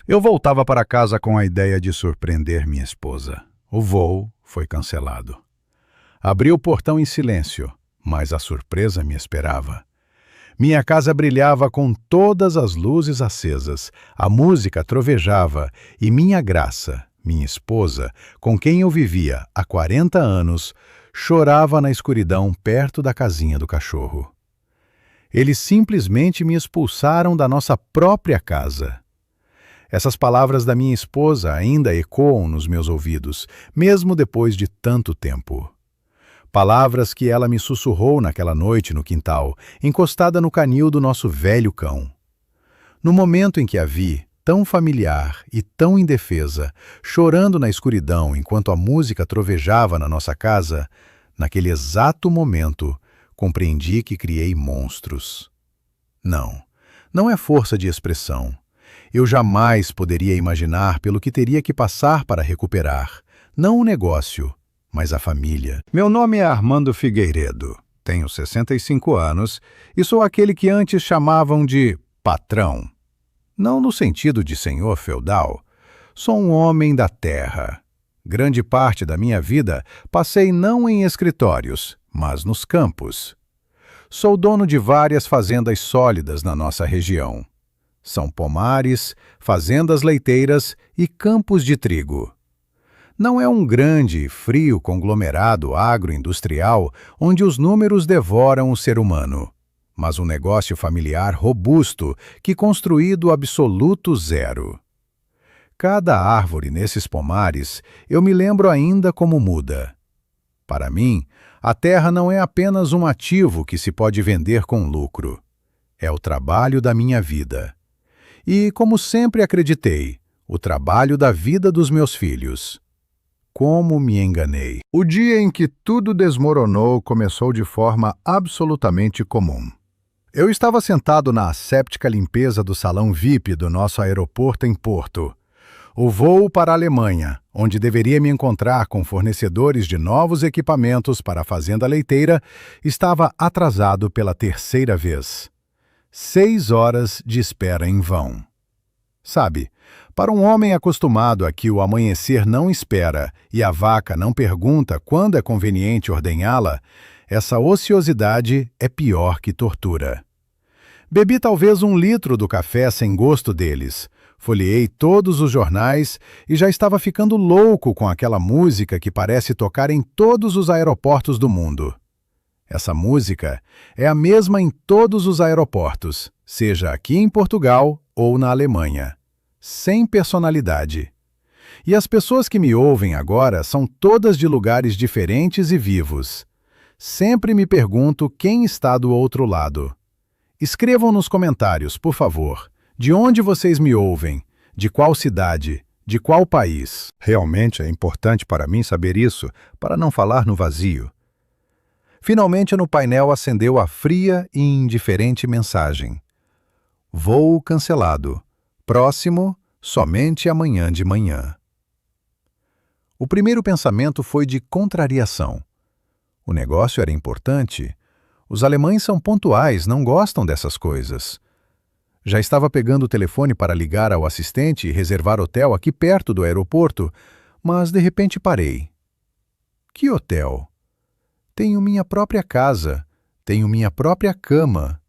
Eu voltava para casa com a ideia de surpreender minha esposa. O voo foi cancelado. Abri o portão em silêncio, mas a surpresa me esperava. Minha casa brilhava com todas as luzes acesas, a música trovejava e minha graça, minha esposa, com quem eu vivia há 40 anos, chorava na escuridão perto da casinha do cachorro. Eles simplesmente me expulsaram da nossa própria casa. Essas palavras da minha esposa ainda ecoam nos meus ouvidos, mesmo depois de tanto tempo. Palavras que ela me sussurrou naquela noite no quintal, encostada no canil do nosso velho cão. No momento em que a vi, tão familiar e tão indefesa, chorando na escuridão enquanto a música trovejava na nossa casa, naquele exato momento, compreendi que criei monstros. Não é força de expressão. Eu jamais poderia imaginar pelo que teria que passar para recuperar, não o negócio, mas a família. Meu nome é Armando Figueiredo, tenho 65 anos e sou aquele que antes chamavam de patrão. Não no sentido de senhor feudal. Sou um homem da terra. Grande parte da minha vida passei não em escritórios, mas nos campos. Sou dono de várias fazendas sólidas na nossa região. São pomares, fazendas leiteiras e campos de trigo. Não é um grande e frio conglomerado agroindustrial onde os números devoram o ser humano, mas um negócio familiar robusto que construí do absoluto zero. Cada árvore nesses pomares eu me lembro ainda como muda. Para mim, a terra não é apenas um ativo que se pode vender com lucro. É o trabalho da minha vida. E, como sempre acreditei, o trabalho da vida dos meus filhos. Como me enganei. O dia em que tudo desmoronou começou de forma absolutamente comum. Eu estava sentado na asséptica limpeza do salão VIP do nosso aeroporto em Porto. O voo para a Alemanha, onde deveria me encontrar com fornecedores de novos equipamentos para a fazenda leiteira, estava atrasado pela terceira vez. 6 horas de espera em vão. Sabe, para um homem acostumado a que o amanhecer não espera e a vaca não pergunta quando é conveniente ordenhá-la, essa ociosidade é pior que tortura. Bebi talvez 1 litro do café sem gosto deles, folheei todos os jornais e já estava ficando louco com aquela música que parece tocar em todos os aeroportos do mundo. Essa música é a mesma em todos os aeroportos, seja aqui em Portugal ou na Alemanha. Sem personalidade. E as pessoas que me ouvem agora são todas de lugares diferentes e vivos. Sempre me pergunto quem está do outro lado. Escrevam nos comentários, por favor, de onde vocês me ouvem, de qual cidade, de qual país. Realmente é importante para mim saber isso, para não falar no vazio. Finalmente no painel acendeu a fria e indiferente mensagem. Voo cancelado. Próximo, somente amanhã de manhã. O primeiro pensamento foi de contrariação. O negócio era importante. Os alemães são pontuais, não gostam dessas coisas. Já estava pegando o telefone para ligar ao assistente e reservar hotel aqui perto do aeroporto, mas de repente parei. Que hotel? Tenho minha própria casa, tenho minha própria cama.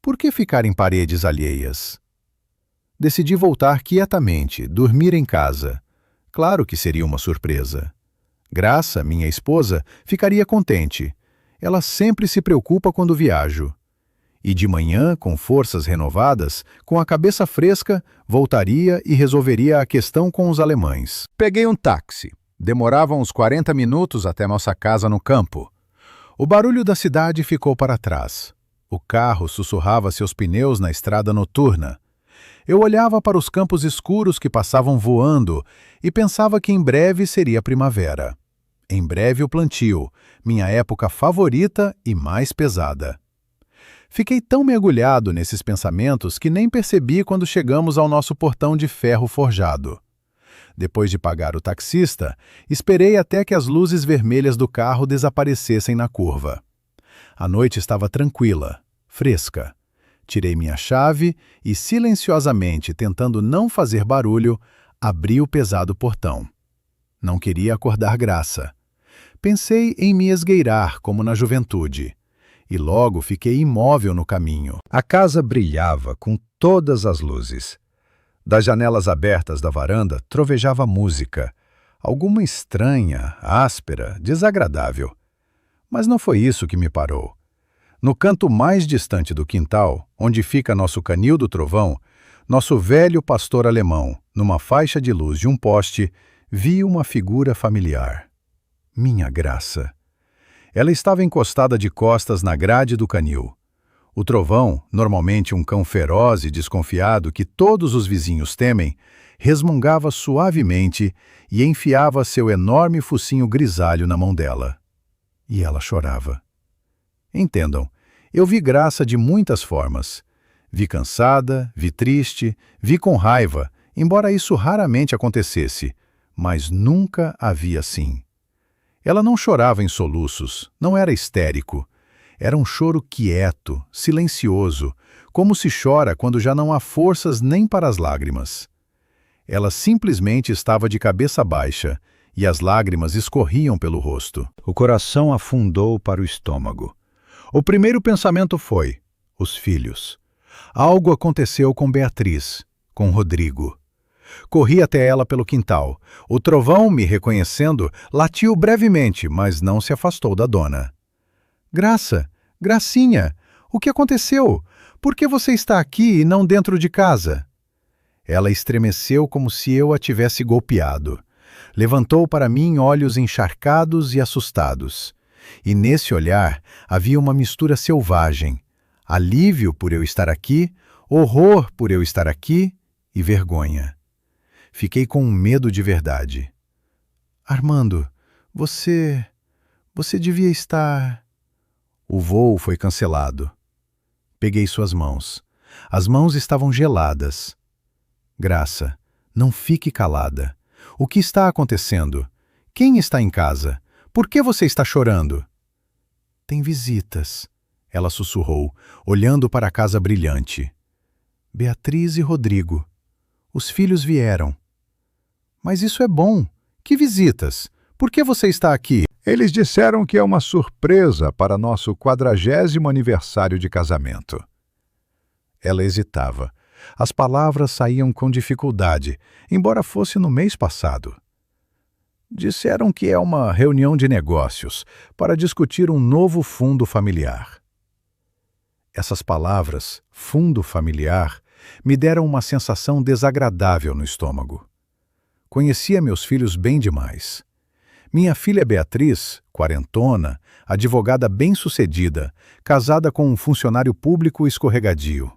Por que ficar em paredes alheias? Decidi voltar quietamente, dormir em casa. Claro que seria uma surpresa. Graça, minha esposa, ficaria contente. Ela sempre se preocupa quando viajo. E de manhã, com forças renovadas, com a cabeça fresca, voltaria e resolveria a questão com os alemães. Peguei um táxi. Demorava uns 40 minutos até nossa casa no campo. O barulho da cidade ficou para trás. O carro sussurrava seus pneus na estrada noturna. Eu olhava para os campos escuros que passavam voando e pensava que em breve seria primavera. Em breve o plantio, minha época favorita e mais pesada. Fiquei tão mergulhado nesses pensamentos que nem percebi quando chegamos ao nosso portão de ferro forjado. Depois de pagar o taxista, esperei até que as luzes vermelhas do carro desaparecessem na curva. A noite estava tranquila, fresca. Tirei minha chave e, silenciosamente, tentando não fazer barulho, abri o pesado portão. Não queria acordar Graça. Pensei em me esgueirar, como na juventude, e logo fiquei imóvel no caminho. A casa brilhava com todas as luzes. Das janelas abertas da varanda trovejava música, alguma estranha, áspera, desagradável. Mas não foi isso que me parou. No canto mais distante do quintal, onde fica nosso canil do trovão, nosso velho pastor alemão, numa faixa de luz de um poste, vi uma figura familiar. Minha Graça. Ela estava encostada de costas na grade do canil. O trovão, normalmente um cão feroz e desconfiado que todos os vizinhos temem, resmungava suavemente e enfiava seu enorme focinho grisalho na mão dela. E ela chorava. Entendam, eu vi Graça de muitas formas. Vi cansada, vi triste, vi com raiva, embora isso raramente acontecesse, mas nunca a vi assim. Ela não chorava em soluços, não era histérico. Era um choro quieto, silencioso, como se chora quando já não há forças nem para as lágrimas. Ela simplesmente estava de cabeça baixa, e as lágrimas escorriam pelo rosto. O coração afundou para o estômago. O primeiro pensamento foi: os filhos. Algo aconteceu com Beatriz, com Rodrigo. Corri até ela pelo quintal. O trovão, me reconhecendo, latiu brevemente, mas não se afastou da dona. Graça, Gracinha, o que aconteceu? Por que você está aqui e não dentro de casa? Ela estremeceu como se eu a tivesse golpeado. Levantou para mim olhos encharcados e assustados. E nesse olhar havia uma mistura selvagem. Alívio por eu estar aqui, horror por eu estar aqui e vergonha. Fiquei com um medo de verdade. Armando, você devia estar... O voo foi cancelado. Peguei suas mãos. As mãos estavam geladas. Graça, não fique calada. O que está acontecendo? Quem está em casa? Por que você está chorando? Tem visitas, ela sussurrou, olhando para a casa brilhante. Beatriz e Rodrigo. Os filhos vieram. Mas isso é bom. Que visitas? Por que você está aqui? Eles disseram que é uma surpresa para nosso 40º aniversário de casamento. Ela hesitava. As palavras saíam com dificuldade, embora fosse no mês passado. Disseram que é uma reunião de negócios para discutir um novo fundo familiar. Essas palavras, fundo familiar, me deram uma sensação desagradável no estômago. Conhecia meus filhos bem demais. Minha filha Beatriz, quarentona, advogada bem-sucedida, casada com um funcionário público escorregadio.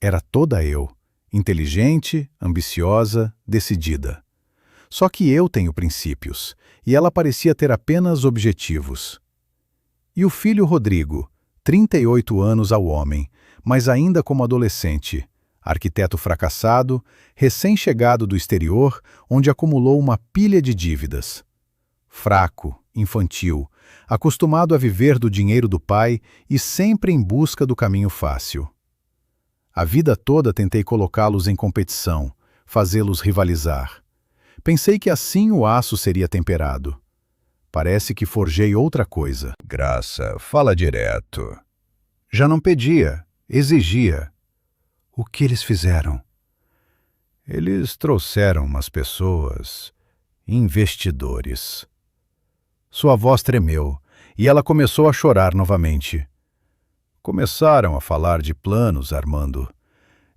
Era toda eu, inteligente, ambiciosa, decidida. Só que eu tenho princípios, e ela parecia ter apenas objetivos. E o filho Rodrigo, 38 anos ao homem, mas ainda como adolescente, arquiteto fracassado, recém-chegado do exterior, onde acumulou uma pilha de dívidas. Fraco, infantil, acostumado a viver do dinheiro do pai e sempre em busca do caminho fácil. A vida toda tentei colocá-los em competição, fazê-los rivalizar. Pensei que assim o aço seria temperado. Parece que forjei outra coisa. Graça, fala direto. Já não pedia, exigia. O que eles fizeram? Eles trouxeram umas pessoas, investidores. Sua voz tremeu e ela começou a chorar novamente. Começaram a falar de planos, Armando.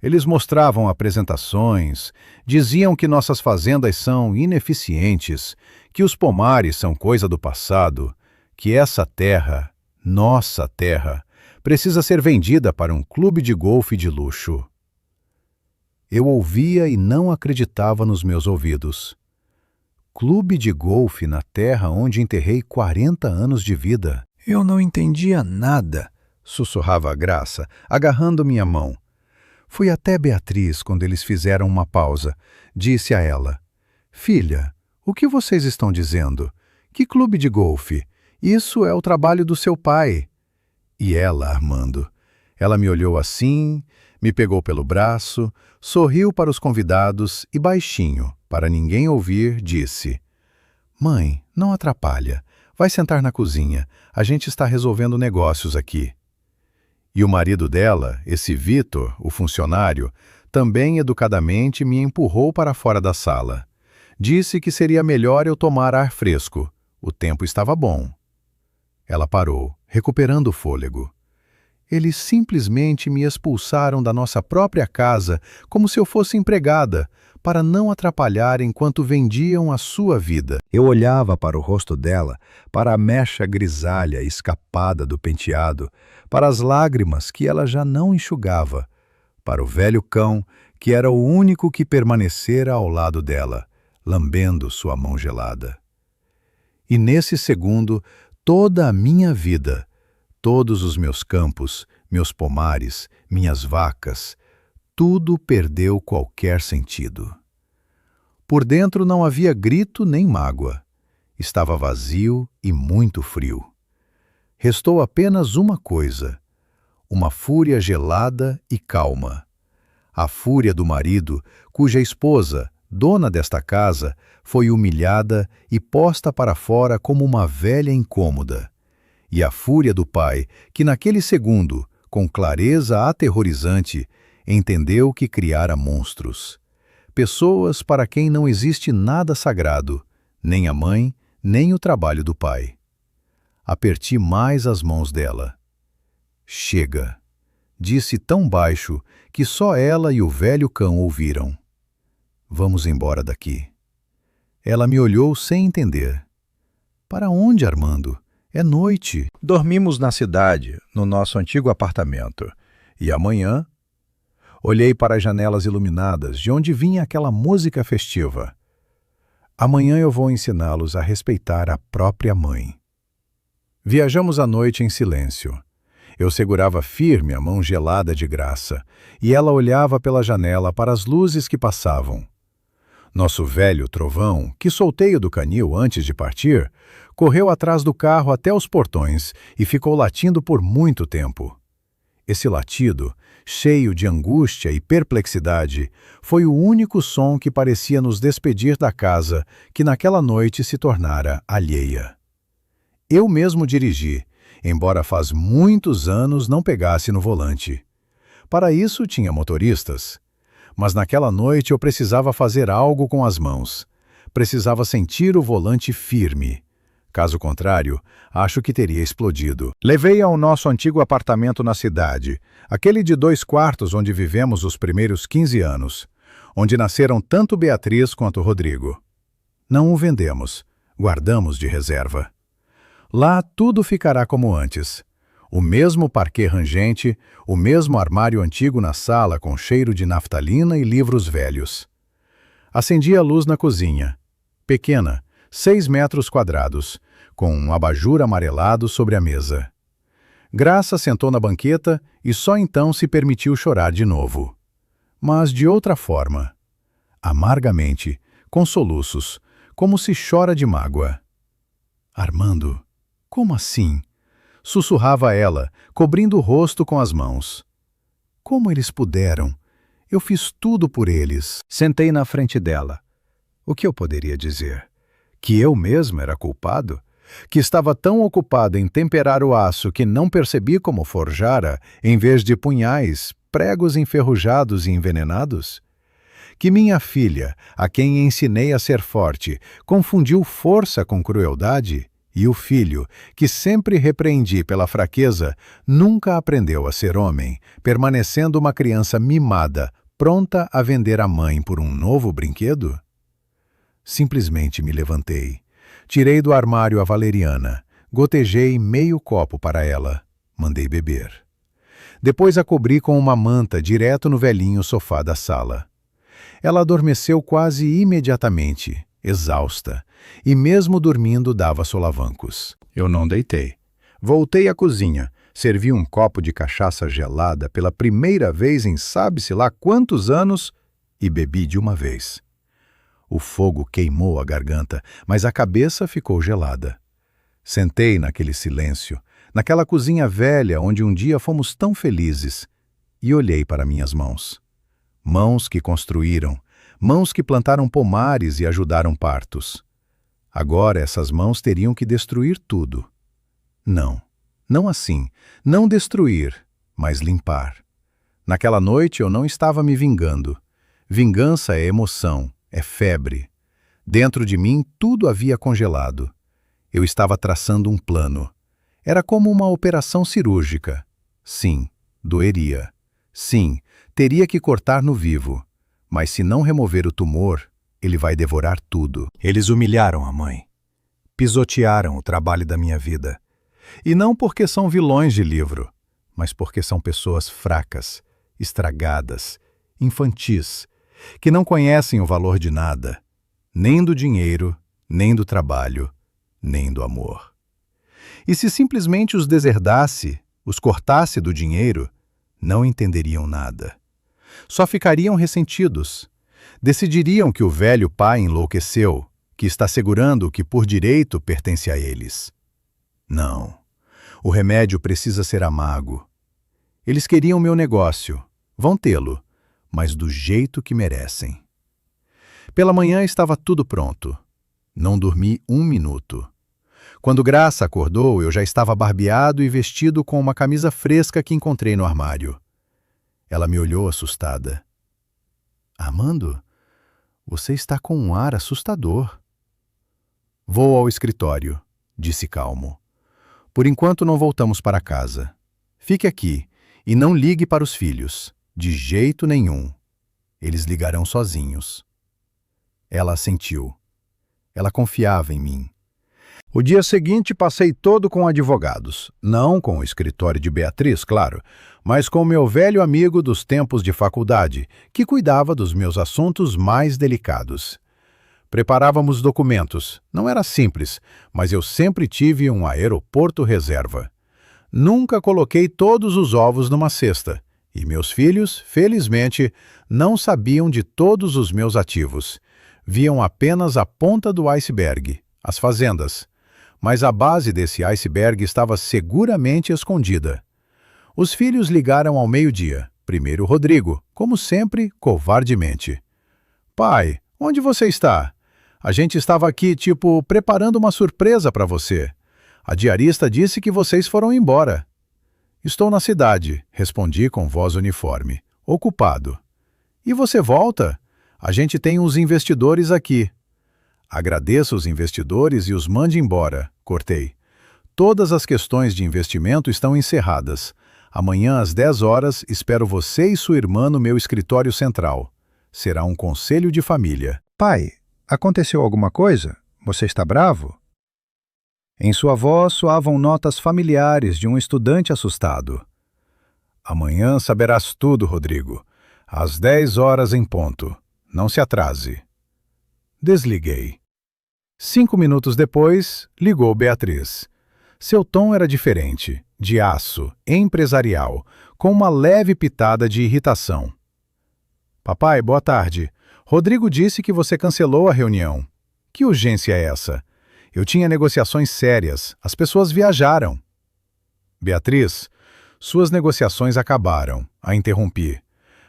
Eles mostravam apresentações, diziam que nossas fazendas são ineficientes, que os pomares são coisa do passado, que essa terra, nossa terra, precisa ser vendida para um clube de golfe de luxo. Eu ouvia e não acreditava nos meus ouvidos. Clube de golfe na terra onde enterrei 40 anos de vida. Eu não entendia nada, sussurrava a Graça, agarrando minha mão. Fui até Beatriz quando eles fizeram uma pausa. Disse a ela: Filha, o que vocês estão dizendo? Que clube de golfe? Isso é o trabalho do seu pai. E ela, Armando, Ela me olhou assim, me pegou pelo braço, sorriu para os convidados e baixinho, para ninguém ouvir, disse: Mãe, não atrapalha. Vai sentar na cozinha. A gente está resolvendo negócios aqui. E o marido dela, esse Vitor, o funcionário, também educadamente me empurrou para fora da sala. Disse que seria melhor eu tomar ar fresco. O tempo estava bom. Ela parou, recuperando o fôlego. Eles simplesmente me expulsaram da nossa própria casa como se eu fosse empregada, para não atrapalhar enquanto vendiam a sua vida. Eu olhava para o rosto dela, para a mecha grisalha escapada do penteado, para as lágrimas que ela já não enxugava, para o velho cão que era o único que permanecera ao lado dela, lambendo sua mão gelada. E nesse segundo, toda a minha vida, todos os meus campos, meus pomares, minhas vacas, tudo perdeu qualquer sentido. Por dentro não havia grito nem mágoa. Estava vazio e muito frio. Restou apenas uma coisa, uma fúria gelada e calma. A fúria do marido, cuja esposa, dona desta casa, foi humilhada e posta para fora como uma velha incômoda. E a fúria do pai, que naquele segundo, com clareza aterrorizante, entendeu que criara monstros. Pessoas para quem não existe nada sagrado, nem a mãe, nem o trabalho do pai. Aperti mais as mãos dela. Chega, disse tão baixo que só ela e o velho cão ouviram. Vamos embora daqui. Ela me olhou sem entender. Para onde, Armando? É noite. Dormimos na cidade, no nosso antigo apartamento. E amanhã? Olhei para as janelas iluminadas, de onde vinha aquela música festiva. Amanhã eu vou ensiná-los a respeitar a própria mãe. Viajamos à noite em silêncio. Eu segurava firme a mão gelada de Graça, e ela olhava pela janela para as luzes que passavam. Nosso velho trovão, que soltei do canil antes de partir, correu atrás do carro até os portões e ficou latindo por muito tempo. Esse latido, cheio de angústia e perplexidade, foi o único som que parecia nos despedir da casa que naquela noite se tornara alheia. Eu mesmo dirigi, embora faz muitos anos não pegasse no volante. Para isso tinha motoristas. Mas naquela noite eu precisava fazer algo com as mãos. Precisava sentir o volante firme. Caso contrário, acho que teria explodido. Levei-a ao nosso antigo apartamento na cidade, aquele de 2 quartos onde vivemos os primeiros 15 anos, onde nasceram tanto Beatriz quanto Rodrigo. Não o vendemos, guardamos de reserva. Lá tudo ficará como antes. O mesmo parquet rangente, o mesmo armário antigo na sala com cheiro de naftalina e livros velhos. Acendi a luz na cozinha. Pequena, 6 metros quadrados, com um abajur amarelado sobre a mesa. Graça sentou na banqueta e só então se permitiu chorar de novo. Mas de outra forma. Amargamente, com soluços, como se chora de mágoa. Armando, como assim? Sussurrava ela, cobrindo o rosto com as mãos. Como eles puderam? Eu fiz tudo por eles. Sentei na frente dela. O que eu poderia dizer? Que eu mesmo era culpado? Que estava tão ocupado em temperar o aço que não percebi como forjara, em vez de punhais, pregos enferrujados e envenenados? Que minha filha, a quem ensinei a ser forte, confundiu força com crueldade? E o filho, que sempre repreendi pela fraqueza, nunca aprendeu a ser homem, permanecendo uma criança mimada, pronta a vender a mãe por um novo brinquedo? Simplesmente me levantei. Tirei do armário a valeriana, gotejei meio copo para ela, mandei beber. Depois a cobri com uma manta direto no velhinho sofá da sala. Ela adormeceu quase imediatamente, exausta, e mesmo dormindo dava solavancos. Eu não deitei. Voltei à cozinha, servi um copo de cachaça gelada pela primeira vez em sabe-se lá quantos anos e bebi de uma vez. O fogo queimou a garganta, mas a cabeça ficou gelada. Sentei naquele silêncio, naquela cozinha velha onde um dia fomos tão felizes, e olhei para minhas mãos. Mãos que construíram, mãos que plantaram pomares e ajudaram partos. Agora essas mãos teriam que destruir tudo. Não, não assim, não destruir, mas limpar. Naquela noite eu não estava me vingando. Vingança é emoção, é febre. Dentro de mim tudo havia congelado. Eu estava traçando um plano. Era como uma operação cirúrgica. Sim, doeria. Sim, teria que cortar no vivo. Mas se não remover o tumor, ele vai devorar tudo. Eles humilharam a mãe. Pisotearam o trabalho da minha vida. E não porque são vilões de livro, mas porque são pessoas fracas, estragadas, infantis, que não conhecem o valor de nada, nem do dinheiro, nem do trabalho, nem do amor. E se simplesmente os deserdasse, os cortasse do dinheiro, não entenderiam nada. Só ficariam ressentidos. Decidiriam que o velho pai enlouqueceu, que está segurando o que por direito pertence a eles. Não. O remédio precisa ser amargo. Eles queriam meu negócio. Vão tê-lo, mas do jeito que merecem. Pela manhã estava tudo pronto. Não dormi um minuto. Quando Graça acordou, eu já estava barbeado e vestido com uma camisa fresca que encontrei no armário. Ela me olhou assustada. Armando, você está com um ar assustador. Vou ao escritório, disse calmo. Por enquanto não voltamos para casa. Fique aqui e não ligue para os filhos, de jeito nenhum. Eles ligarão sozinhos. Ela assentiu. Ela confiava em mim. O dia seguinte passei todo com advogados. Não com o escritório de Beatriz, claro, mas com meu velho amigo dos tempos de faculdade, que cuidava dos meus assuntos mais delicados. Preparávamos documentos. Não era simples, mas eu sempre tive um aeroporto reserva. Nunca coloquei todos os ovos numa cesta, e meus filhos, felizmente, não sabiam de todos os meus ativos. Viam apenas a ponta do iceberg, as fazendas. Mas a base desse iceberg estava seguramente escondida. Os filhos ligaram ao meio-dia. Primeiro Rodrigo, como sempre, covardemente. Pai, onde você está? A gente estava aqui, preparando uma surpresa para você. A diarista disse que vocês foram embora. Estou na cidade, respondi com voz uniforme. Ocupado. E você volta? A gente tem uns investidores aqui. Agradeça os investidores e os mande embora, cortei. Todas as questões de investimento estão encerradas. Amanhã às 10 horas espero você e sua irmã no meu escritório central. Será um conselho de família. Pai, aconteceu alguma coisa? Você está bravo? Em sua voz soavam notas familiares de um estudante assustado. Amanhã saberás tudo, Rodrigo. Às 10 horas em ponto. Não se atrase. Desliguei. 5 minutos depois, ligou Beatriz. Seu tom era diferente, de aço, empresarial, com uma leve pitada de irritação. Papai, boa tarde. Rodrigo disse que você cancelou a reunião. Que urgência é essa? Eu tinha negociações sérias, as pessoas viajaram. Beatriz, suas negociações acabaram, a interrompi.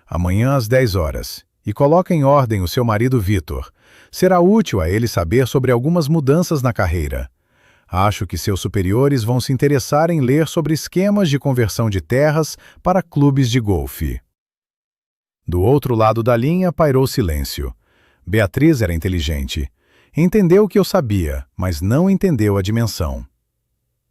Amanhã às 10 horas. E coloque em ordem o seu marido Vitor. Será útil a ele saber sobre algumas mudanças na carreira. Acho que seus superiores vão se interessar em ler sobre esquemas de conversão de terras para clubes de golfe. Do outro lado da linha pairou silêncio. Beatriz era inteligente. Entendeu o que eu sabia, mas não entendeu a dimensão.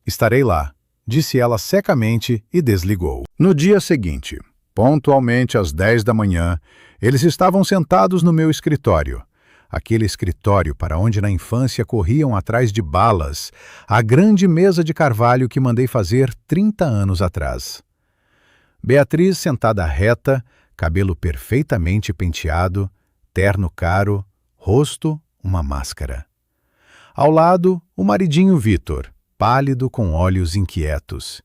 Estarei lá, disse ela secamente e desligou. No dia seguinte, pontualmente às 10 da manhã, eles estavam sentados no meu escritório. Aquele escritório para onde na infância corriam atrás de balas, a grande mesa de carvalho que mandei fazer 30 anos atrás. Beatriz sentada reta, cabelo perfeitamente penteado, terno caro, rosto uma máscara. Ao lado, o maridinho Vitor, pálido com olhos inquietos.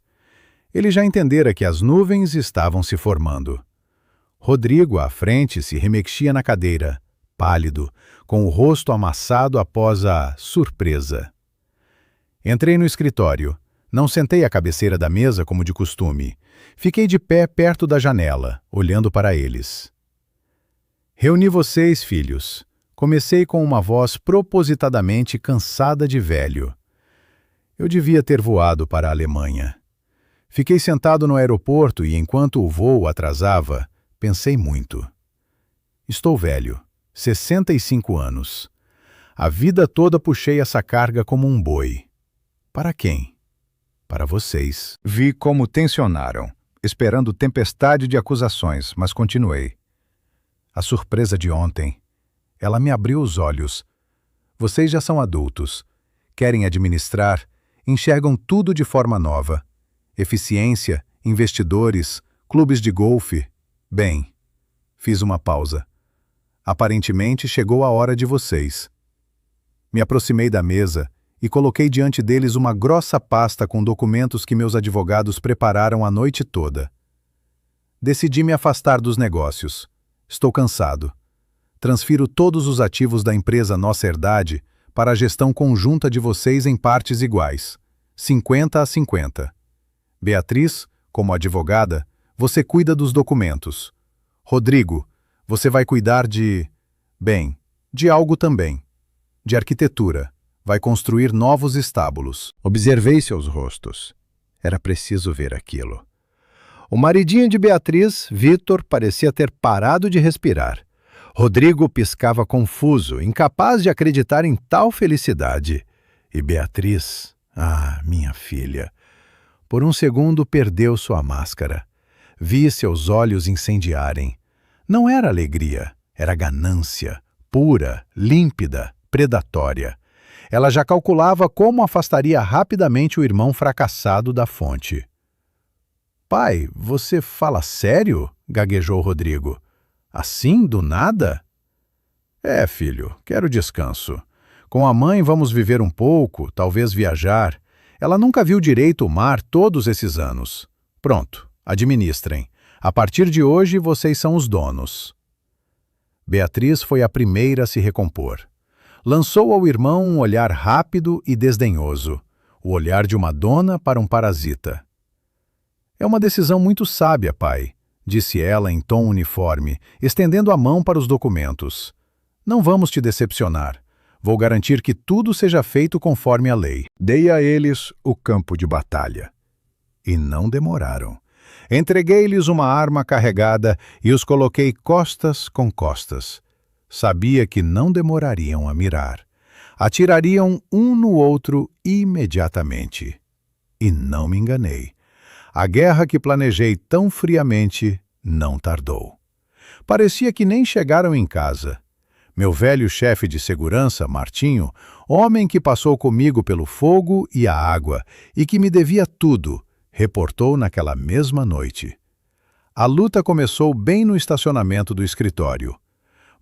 Ele já entendera que as nuvens estavam se formando. Rodrigo, à frente, se remexia na cadeira, pálido, com o rosto amassado após a surpresa. Entrei no escritório. Não sentei à cabeceira da mesa como de costume. Fiquei de pé perto da janela, olhando para eles. Reuni vocês, filhos. Comecei com uma voz propositadamente cansada de velho. Eu devia ter voado para a Alemanha. Fiquei sentado no aeroporto e, enquanto o voo atrasava, pensei muito. Estou velho, 65 anos. A vida toda puxei essa carga como um boi. Para quem? Para vocês. Vi como tensionaram, esperando tempestade de acusações, mas continuei. A surpresa de ontem. Ela me abriu os olhos. Vocês já são adultos. Querem administrar, enxergam tudo de forma nova. Eficiência, investidores, clubes de golfe. Bem, fiz uma pausa. Aparentemente chegou a hora de vocês. Me aproximei da mesa e coloquei diante deles uma grossa pasta com documentos que meus advogados prepararam a noite toda. Decidi me afastar dos negócios. Estou cansado. Transfiro todos os ativos da empresa Nossa Herdade para a gestão conjunta de vocês em partes iguais, 50-50. Beatriz, como advogada, você cuida dos documentos. Rodrigo, você vai cuidar de algo também. De arquitetura. Vai construir novos estábulos. Observei seus rostos. Era preciso ver aquilo. O maridinho de Beatriz, Vitor, parecia ter parado de respirar. Rodrigo piscava confuso, incapaz de acreditar em tal felicidade. E Beatriz, minha filha, por um segundo perdeu sua máscara. Vi seus olhos incendiarem. Não era alegria, era ganância, pura, límpida, predatória. Ela já calculava como afastaria rapidamente o irmão fracassado da fonte. "Pai, você fala sério?" gaguejou Rodrigo. "Assim, do nada?" "É, filho, quero descanso. Com a mãe vamos viver um pouco, talvez viajar. Ela nunca viu direito o mar todos esses anos. Pronto, administrem. A partir de hoje, vocês são os donos." Beatriz foi a primeira a se recompor. Lançou ao irmão um olhar rápido e desdenhoso, o olhar de uma dona para um parasita. "É uma decisão muito sábia, pai", disse ela em tom uniforme, estendendo a mão para os documentos. "Não vamos te decepcionar. Vou garantir que tudo seja feito conforme a lei." Dei a eles o campo de batalha. E não demoraram. Entreguei-lhes uma arma carregada e os coloquei costas com costas. Sabia que não demorariam a mirar. Atirariam um no outro imediatamente. E não me enganei. A guerra que planejei tão friamente não tardou. Parecia que nem chegaram em casa. Meu velho chefe de segurança, Martinho, homem que passou comigo pelo fogo e a água e que me devia tudo, reportou naquela mesma noite. A luta começou bem no estacionamento do escritório.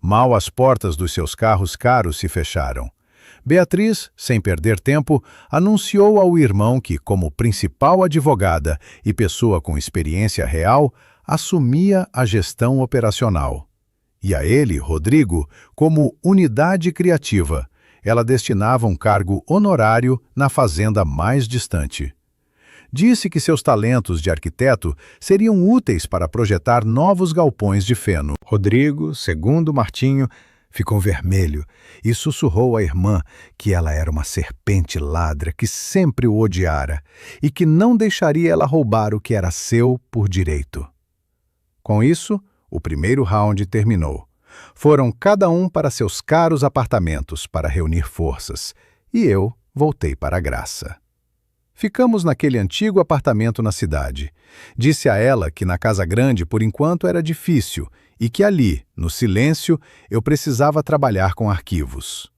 Mal as portas dos seus carros caros se fecharam. Beatriz, sem perder tempo, anunciou ao irmão que, como principal advogada e pessoa com experiência real, assumia a gestão operacional. E a ele, Rodrigo, como unidade criativa, ela destinava um cargo honorário na fazenda mais distante. Disse que seus talentos de arquiteto seriam úteis para projetar novos galpões de feno. Rodrigo, segundo Martinho, ficou vermelho e sussurrou à irmã que ela era uma serpente ladra que sempre o odiara e que não deixaria ela roubar o que era seu por direito. Com isso, o primeiro round terminou. Foram cada um para seus caros apartamentos para reunir forças e eu voltei para a Graça. Ficamos naquele antigo apartamento na cidade. Disse a ela que na casa grande, por enquanto, era difícil e que ali, no silêncio, eu precisava trabalhar com arquivos.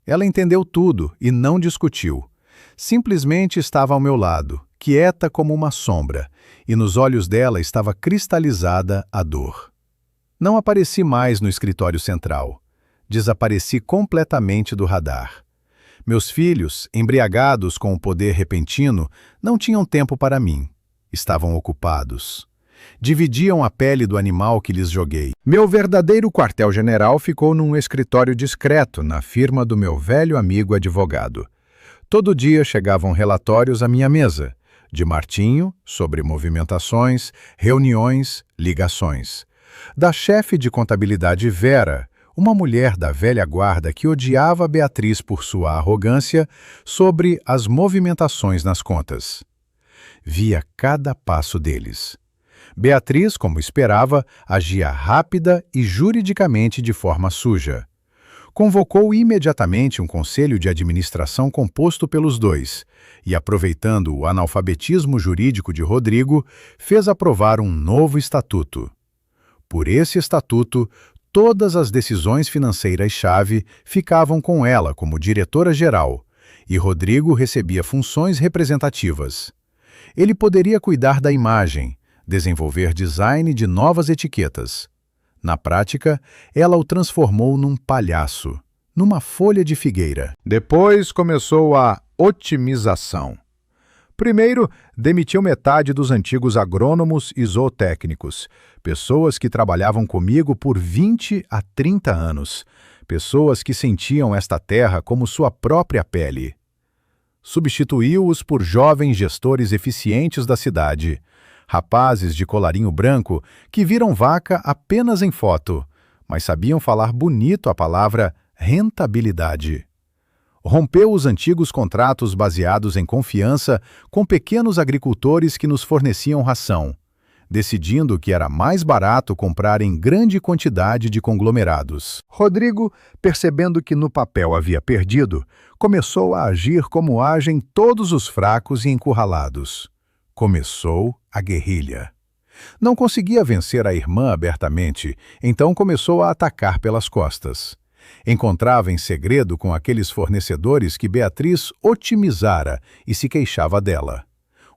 Ela entendeu tudo e não discutiu. Simplesmente estava ao meu lado, quieta como uma sombra, e nos olhos dela estava cristalizada a dor. Não apareci mais no escritório central. Desapareci completamente do radar. Meus filhos, embriagados com o poder repentino, não tinham tempo para mim. Estavam ocupados. Dividiam a pele do animal que lhes joguei. Meu verdadeiro quartel-general ficou num escritório discreto, na firma do meu velho amigo advogado. Todo dia chegavam relatórios à minha mesa, de Martinho, sobre movimentações, reuniões, ligações. Da chefe de contabilidade Vera, uma mulher da velha guarda que odiava Beatriz por sua arrogância, sobre as movimentações nas contas. Via cada passo deles. Beatriz, como esperava, agia rápida e juridicamente de forma suja. Convocou imediatamente um conselho de administração composto pelos dois e, aproveitando o analfabetismo jurídico de Rodrigo, fez aprovar um novo estatuto. Por esse estatuto, todas as decisões financeiras-chave ficavam com ela como diretora-geral, e Rodrigo recebia funções representativas. Ele poderia cuidar da imagem, desenvolver design de novas etiquetas. Na prática, ela o transformou num palhaço, numa folha de figueira. Depois começou a otimização. Primeiro, demitiu metade dos antigos agrônomos e zootécnicos, pessoas que trabalhavam comigo por 20 a 30 anos, pessoas que sentiam esta terra como sua própria pele. Substituiu-os por jovens gestores eficientes da cidade, rapazes de colarinho branco que viram vaca apenas em foto, mas sabiam falar bonito a palavra rentabilidade. Rompeu os antigos contratos baseados em confiança com pequenos agricultores que nos forneciam ração, decidindo que era mais barato comprar em grande quantidade de conglomerados. Rodrigo, percebendo que no papel havia perdido, começou a agir como agem todos os fracos e encurralados. Começou a guerrilha. Não conseguia vencer a irmã abertamente, então começou a atacar pelas costas. Encontrava em segredo com aqueles fornecedores que Beatriz otimizara e se queixava dela.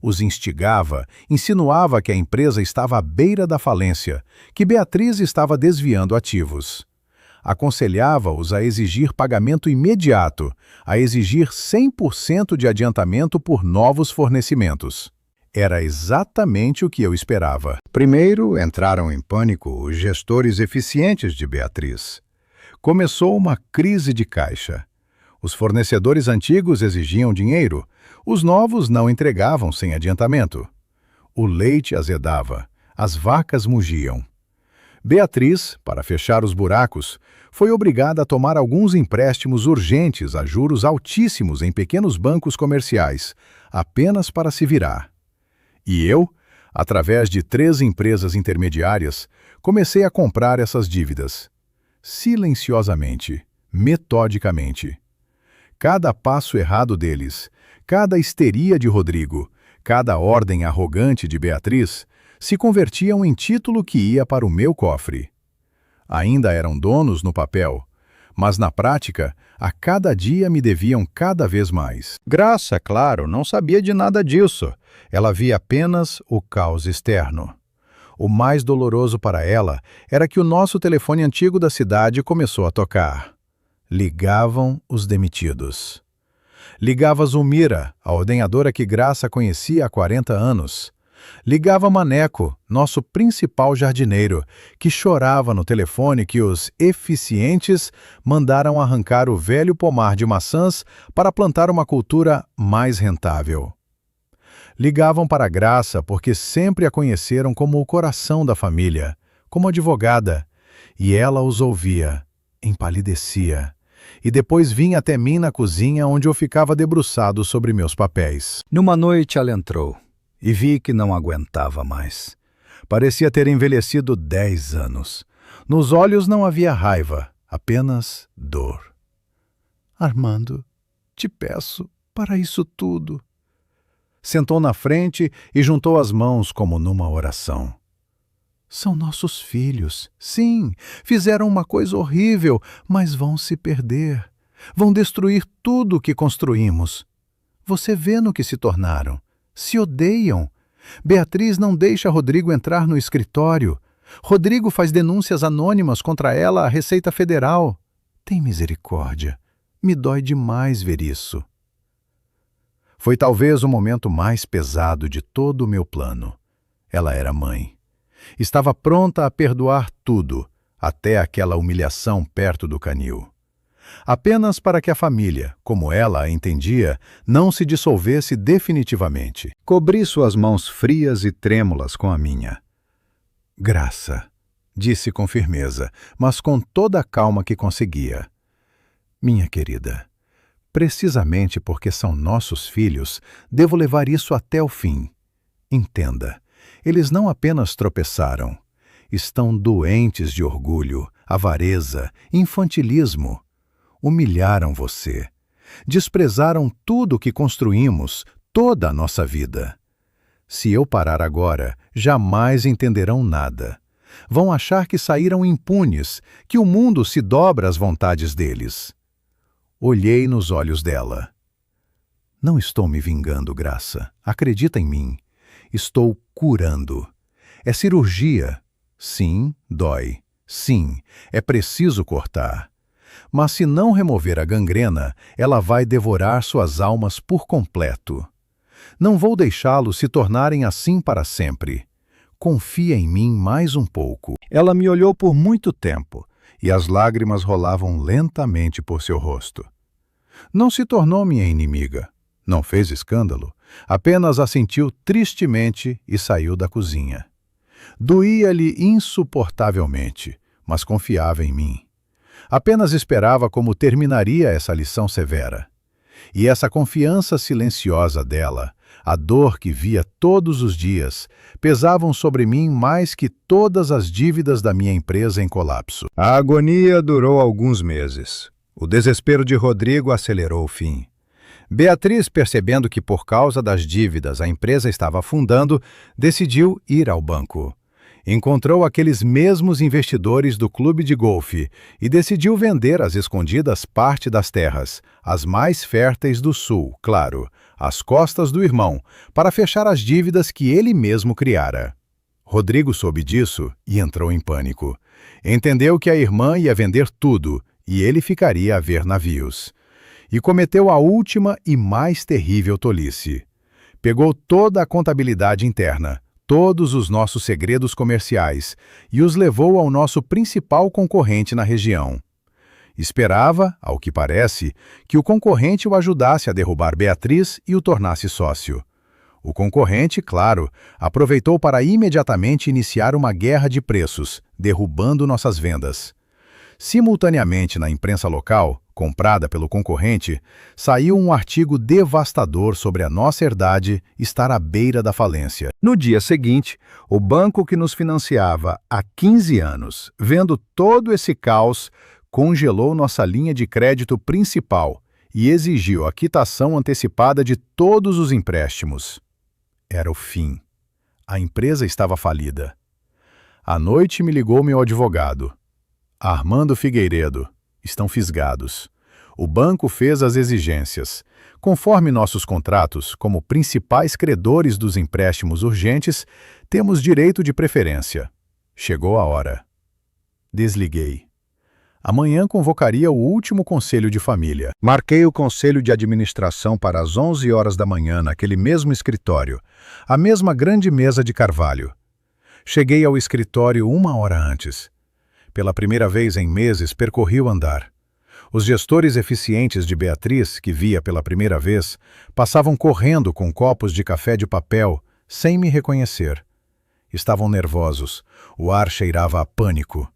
Os instigava, insinuava que a empresa estava à beira da falência, que Beatriz estava desviando ativos. Aconselhava-os a exigir pagamento imediato, a exigir 100% de adiantamento por novos fornecimentos. Era exatamente o que eu esperava. Primeiro entraram em pânico os gestores eficientes de Beatriz. Começou uma crise de caixa. Os fornecedores antigos exigiam dinheiro, os novos não entregavam sem adiantamento. O leite azedava, as vacas mugiam. Beatriz, para fechar os buracos, foi obrigada a tomar alguns empréstimos urgentes a juros altíssimos em pequenos bancos comerciais, apenas para se virar. E eu, através de 3 empresas intermediárias, comecei a comprar essas dívidas. Silenciosamente, metodicamente. Cada passo errado deles, cada histeria de Rodrigo, cada ordem arrogante de Beatriz, se convertiam em título que ia para o meu cofre. Ainda eram donos no papel, mas na prática, a cada dia me deviam cada vez mais. Graça, claro, não sabia de nada disso. Ela via apenas o caos externo. O mais doloroso para ela era que o nosso telefone antigo da cidade começou a tocar. Ligavam os demitidos. Ligava Zulmira, a ordenhadora que Graça conhecia há 40 anos. Ligava Maneco, nosso principal jardineiro, que chorava no telefone que os eficientes mandaram arrancar o velho pomar de maçãs para plantar uma cultura mais rentável. Ligavam para Graça porque sempre a conheceram como o coração da família, como advogada, e ela os ouvia, empalidecia, e depois vinha até mim na cozinha onde eu ficava debruçado sobre meus papéis. Numa noite ela entrou e vi que não aguentava mais. Parecia ter envelhecido 10 anos. Nos olhos não havia raiva, apenas dor. Armando, te peço, para isso tudo. Sentou na frente e juntou as mãos como numa oração. São nossos filhos. Sim, fizeram uma coisa horrível, mas vão se perder. Vão destruir tudo o que construímos. Você vê no que se tornaram. Se odeiam. Beatriz não deixa Rodrigo entrar no escritório. Rodrigo faz denúncias anônimas contra ela à Receita Federal. Tem misericórdia. Me dói demais ver isso. Foi talvez o momento mais pesado de todo o meu plano. Ela era mãe. Estava pronta a perdoar tudo, até aquela humilhação perto do canil. apenas para que a família, como ela a entendia, não se dissolvesse definitivamente. Cobri suas mãos frias e trêmulas com a minha. Graça, disse com firmeza, mas com toda a calma que conseguia. Minha querida, precisamente porque são nossos filhos, devo levar isso até o fim. Entenda, eles não apenas tropeçaram. Estão doentes de orgulho, avareza, infantilismo. Humilharam você. Desprezaram tudo o que construímos, toda a nossa vida. Se eu parar agora, jamais entenderão nada. Vão achar que saíram impunes, que o mundo se dobra às vontades deles. Olhei nos olhos dela. Não estou me vingando, Graça. Acredita em mim. Estou curando. É cirurgia. Sim, dói. Sim, é preciso cortar. Mas se não remover a gangrena, ela vai devorar suas almas por completo. Não vou deixá-los se tornarem assim para sempre. Confia em mim mais um pouco. Ela me olhou por muito tempo, e as lágrimas rolavam lentamente por seu rosto. Não se tornou minha inimiga. Não fez escândalo. Apenas assentiu tristemente e saiu da cozinha. Doía-lhe insuportavelmente, mas confiava em mim. Apenas esperava como terminaria essa lição severa. E essa confiança silenciosa dela, a dor que via todos os dias, pesavam sobre mim mais que todas as dívidas da minha empresa em colapso. A agonia durou alguns meses. O desespero de Rodrigo acelerou o fim. Beatriz, percebendo que por causa das dívidas a empresa estava afundando, decidiu ir ao banco. Encontrou aqueles mesmos investidores do clube de golfe e decidiu vender às escondidas parte das terras, as mais férteis do sul, claro, às costas do irmão, para fechar as dívidas que ele mesmo criara. Rodrigo soube disso e entrou em pânico. Entendeu que a irmã ia vender tudo e ele ficaria a ver navios. E cometeu a última e mais terrível tolice. Pegou toda a contabilidade interna, todos os nossos segredos comerciais e os levou ao nosso principal concorrente na região. Esperava, ao que parece, que o concorrente o ajudasse a derrubar Beatriz e o tornasse sócio. O concorrente, claro, aproveitou para imediatamente iniciar uma guerra de preços, derrubando nossas vendas. Simultaneamente na imprensa local, comprada pelo concorrente, saiu um artigo devastador sobre a nossa herdade estar à beira da falência. No dia seguinte, o banco que nos financiava há 15 anos, vendo todo esse caos, congelou nossa linha de crédito principal e exigiu a quitação antecipada de todos os empréstimos. Era o fim. A empresa estava falida. À noite me ligou meu advogado. Armando Figueiredo. Estão fisgados. O banco fez as exigências. Conforme nossos contratos, como principais credores dos empréstimos urgentes, temos direito de preferência. Chegou a hora. Desliguei. Amanhã convocaria o último conselho de família. Marquei o conselho de administração para as 11 horas da manhã naquele mesmo escritório, a mesma grande mesa de carvalho. Cheguei ao escritório 1 hora antes. Pela primeira vez em meses, percorri o andar. Os gestores eficientes de Beatriz, que via pela primeira vez, passavam correndo com copos de café de papel, sem me reconhecer. Estavam nervosos, o ar cheirava a pânico.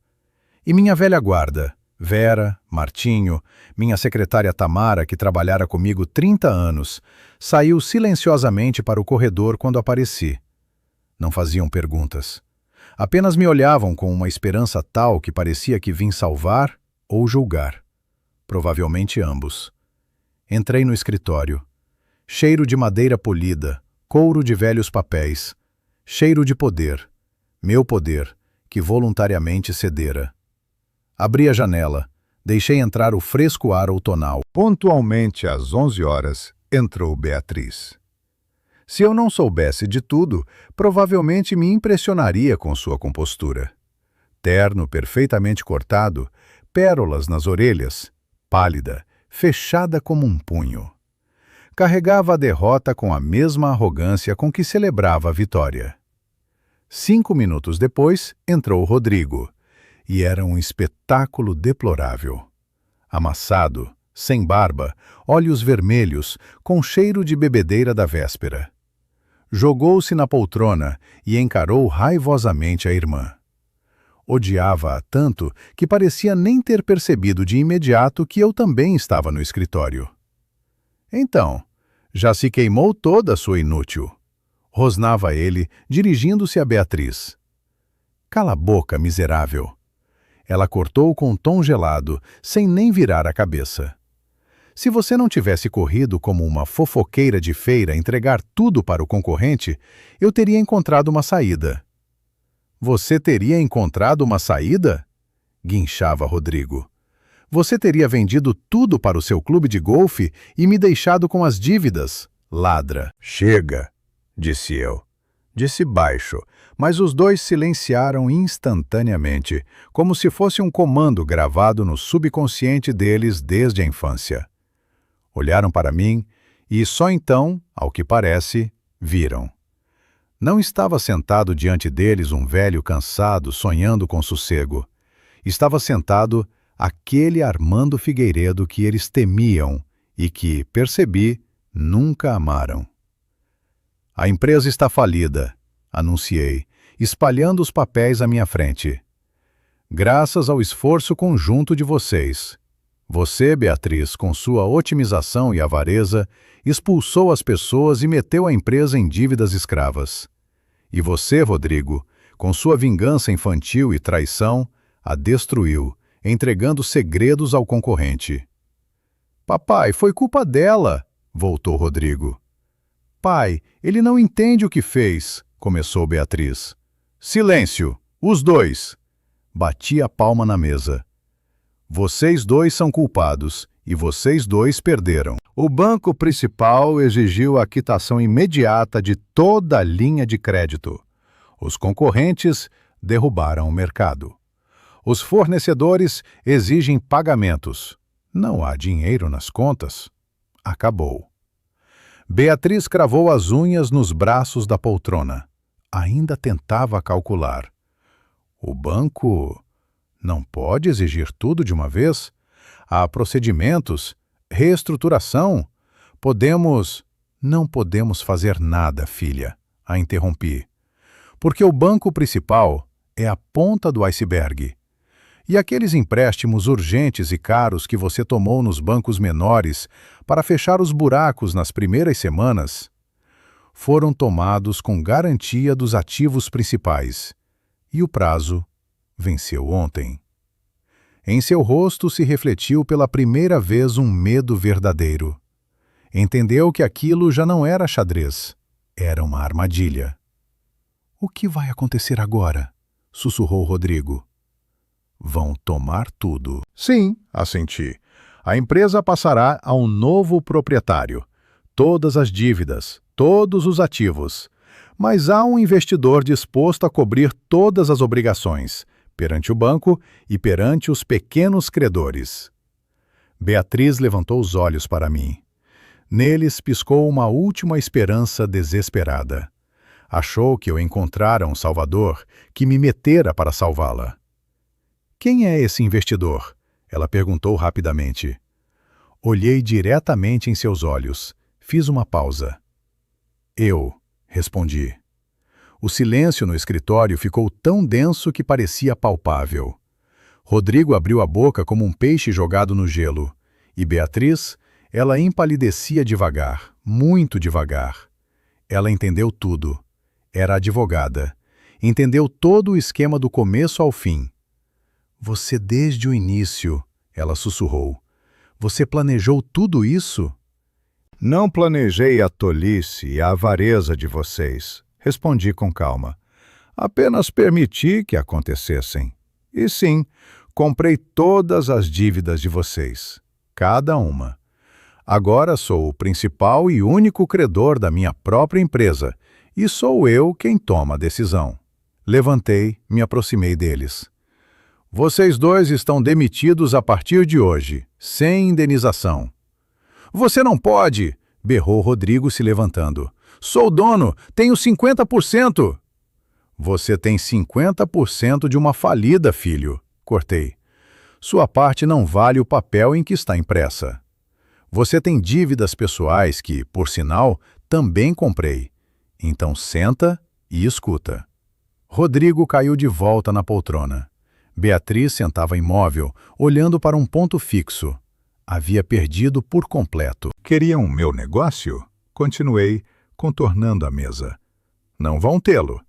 E minha velha guarda, Vera, Martinho, minha secretária Tamara, que trabalhara comigo 30 anos, saiu silenciosamente para o corredor quando apareci. Não faziam perguntas. Apenas me olhavam com uma esperança tal que parecia que vim salvar ou julgar. Provavelmente ambos. Entrei no escritório. Cheiro de madeira polida, couro de velhos papéis. Cheiro de poder. Meu poder, que voluntariamente cedera. Abri a janela. Deixei entrar o fresco ar outonal. Pontualmente às 11 horas, entrou Beatriz. Se eu não soubesse de tudo, provavelmente me impressionaria com sua compostura. Terno perfeitamente cortado, pérolas nas orelhas, pálida, fechada como um punho. Carregava a derrota com a mesma arrogância com que celebrava a vitória. 5 minutos depois, entrou Rodrigo, e era um espetáculo deplorável. amassado, sem barba, olhos vermelhos, com cheiro de bebedeira da véspera. Jogou-se na poltrona e encarou raivosamente a irmã. Odiava-a tanto que parecia nem ter percebido de imediato que eu também estava no escritório. Então, já se queimou toda, sua inútil. Rosnava ele, dirigindo-se a Beatriz. Cala a boca, miserável. Ela cortou com um tom gelado, sem nem virar a cabeça. Se você não tivesse corrido como uma fofoqueira de feira entregar tudo para o concorrente, eu teria encontrado uma saída. Você teria encontrado uma saída? Guinchava Rodrigo. Você teria vendido tudo para o seu clube de golfe e me deixado com as dívidas, ladra. Chega, disse eu. Disse baixo, mas os dois silenciaram instantaneamente, como se fosse um comando gravado no subconsciente deles desde a infância. Olharam para mim e só então, ao que parece, viram. Não estava sentado diante deles um velho cansado sonhando com sossego. Estava sentado aquele Armando Figueiredo que eles temiam e que, percebi, nunca amaram. A empresa está falida, anunciei, espalhando os papéis à minha frente. Graças ao esforço conjunto de vocês. Você, Beatriz, com sua otimização e avareza, expulsou as pessoas e meteu a empresa em dívidas escravas. E você, Rodrigo, com sua vingança infantil e traição, a destruiu, entregando segredos ao concorrente. Papai, foi culpa dela, voltou Rodrigo. Pai, ele não entende o que fez, começou Beatriz. Silêncio, os dois! Bati a palma na mesa. Vocês dois são culpados e vocês dois perderam. O banco principal exigiu a quitação imediata de toda a linha de crédito. Os concorrentes derrubaram o mercado. Os fornecedores exigem pagamentos. Não há dinheiro nas contas. Acabou. Beatriz cravou as unhas nos braços da poltrona. Ainda tentava calcular. O banco não pode exigir tudo de uma vez? Há procedimentos, reestruturação. Não podemos fazer nada, filha, a interrompi. Porque o banco principal é a ponta do iceberg. E aqueles empréstimos urgentes e caros que você tomou nos bancos menores para fechar os buracos nas primeiras semanas foram tomados com garantia dos ativos principais. E o prazo venceu ontem. Em seu rosto se refletiu pela primeira vez um medo verdadeiro. Entendeu que aquilo já não era xadrez, era uma armadilha. O que vai acontecer agora? Sussurrou Rodrigo. Vão tomar tudo. Sim, assenti. A empresa passará a um novo proprietário. Todas as dívidas, todos os ativos. Mas há um investidor disposto a cobrir todas as obrigações, perante o banco e perante os pequenos credores. Beatriz levantou os olhos para mim. Neles piscou uma última esperança desesperada. Achou que eu encontrara um salvador que me metera para salvá-la. Quem é esse investidor? Ela perguntou rapidamente. Olhei diretamente em seus olhos. Fiz uma pausa. Eu, respondi. O silêncio no escritório ficou tão denso que parecia palpável. Rodrigo abriu a boca como um peixe jogado no gelo. E Beatriz, ela empalidecia devagar, muito devagar. Ela entendeu tudo. Era advogada. Entendeu todo o esquema do começo ao fim. Você desde o início, ela sussurrou. Você planejou tudo isso? Não planejei a tolice e a avareza de vocês, respondi com calma. Apenas permiti que acontecessem. E sim, comprei todas as dívidas de vocês, cada uma. Agora sou o principal e único credor da minha própria empresa, e sou eu quem toma a decisão. Levantei, me aproximei deles. Vocês dois estão demitidos a partir de hoje, sem indenização. Você não pode, berrou Rodrigo se levantando. Sou dono, tenho 50%. Você tem 50% de uma falida, filho, cortei. Sua parte não vale o papel em que está impressa. Você tem dívidas pessoais que, por sinal, também comprei. Então senta e escuta. Rodrigo caiu de volta na poltrona. Beatriz sentava imóvel, olhando para um ponto fixo. Havia perdido por completo. Queriam meu negócio? Continuei, contornando a mesa. Não vão tê-lo.